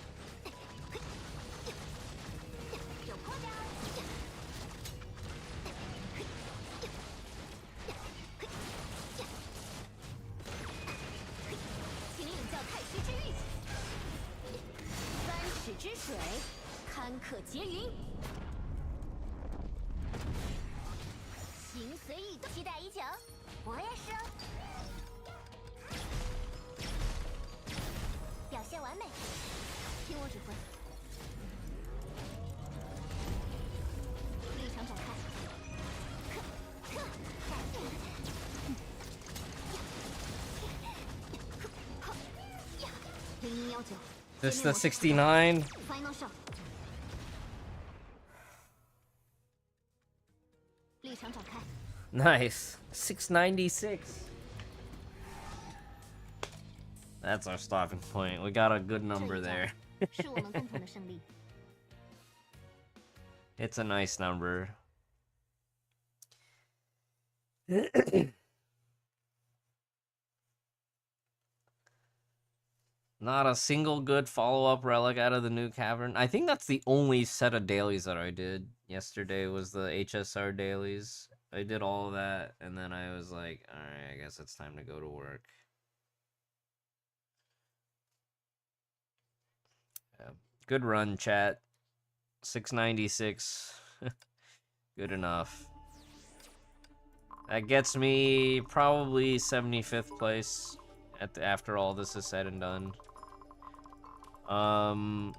有破绽。请领教太虚之力。3尺之水，堪可结云。形随意动，期待已久。我也是哦。表现完美，听我指挥。立场展开。0119。 This the 69? Final shot。立场展开。Nice. 696. That's our stopping point. We got a good number there. 是我们共同的胜利。 It's a nice number. Not a single good follow-up relic out of the new cavern. I think that's the only set of dailies that I did yesterday was the HSR dailies. I did all of that, and then I was like, alright, I guess it's time to go to work. Yeah. Good run, chat. 696. Good enough. That gets me probably 75th place after all this is said and done. I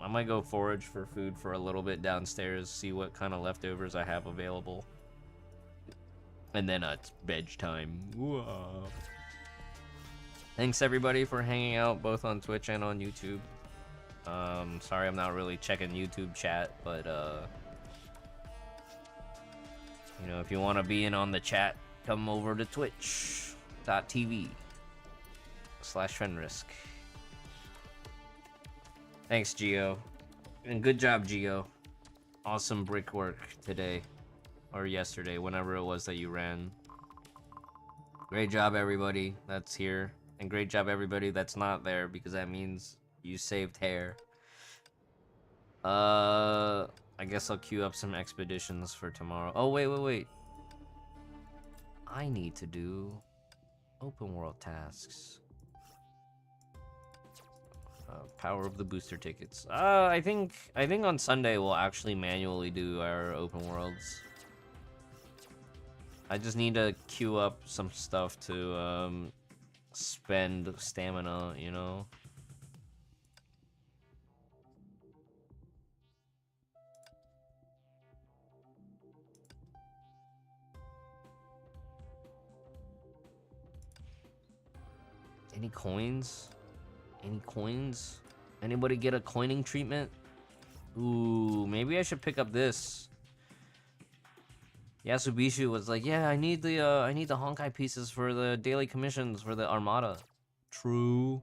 might go forage for food for a little bit downstairs, see what kind of leftovers I have available. And then it's veg time. Whoa. Thanks everybody for hanging out both on Twitch and on YouTube. Sorry I'm not really checking YouTube chat, but you know, if you want to be in on the chat, come over to twitch.tv/Fenrisk. Thanks, Geo. And good job, Geo. Awesome brickwork today. Or yesterday, whenever it was that you ran. Great job, everybody that's here. And great job, everybody that's not there, because that means you saved hair. I guess I'll queue up some expeditions for tomorrow. Oh, wait. I need to do open world tasks. Power of the booster tickets. I think on Sunday we'll actually manually do our open worlds. I just need to queue up some stuff to spend stamina, you know. Any coins? Any coins? Anybody get a coining treatment? Ooh, maybe I should pick up this. Yasubishu was like, yeah, I need the Honkai pieces for the daily commissions for the Armada. True.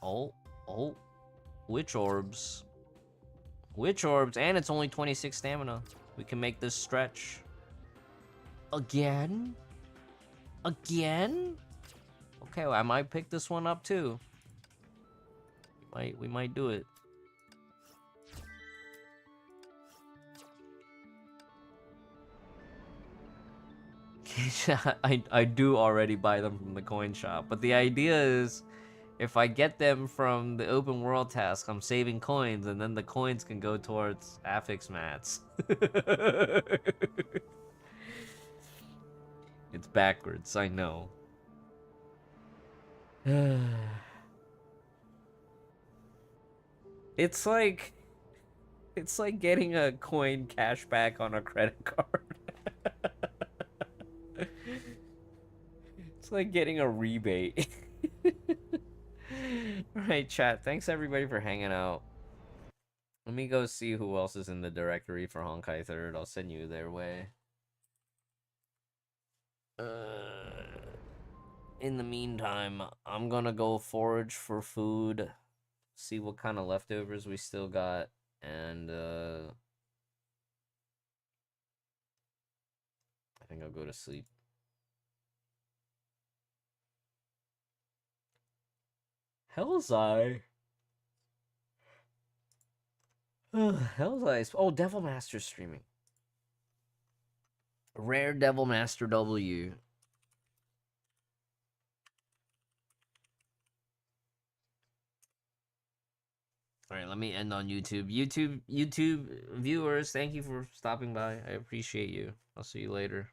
Oh. Witch orbs. And it's only 26 stamina. We can make this stretch. Again? Okay, well, I might pick this one up too. We might do it. I do already buy them from the coin shop, but the idea is if I get them from the open world task, I'm saving coins, and then the coins can go towards affix mats. It's backwards, I know. It's like getting a coin cash back on a credit card. It's like getting a rebate. Alright, chat. Thanks everybody for hanging out. Let me go see who else is in the directory for Honkai 3rd. I'll send you their way. In the meantime, I'm gonna go forage for food, see what kind of leftovers we still got, and I think I'll go to sleep. Hell's Eye. Hell's Eye. Oh, Devil Master's streaming. Rare Devil Master W. Alright, let me end on YouTube. YouTube viewers, thank you for stopping by. I appreciate you. I'll see you later.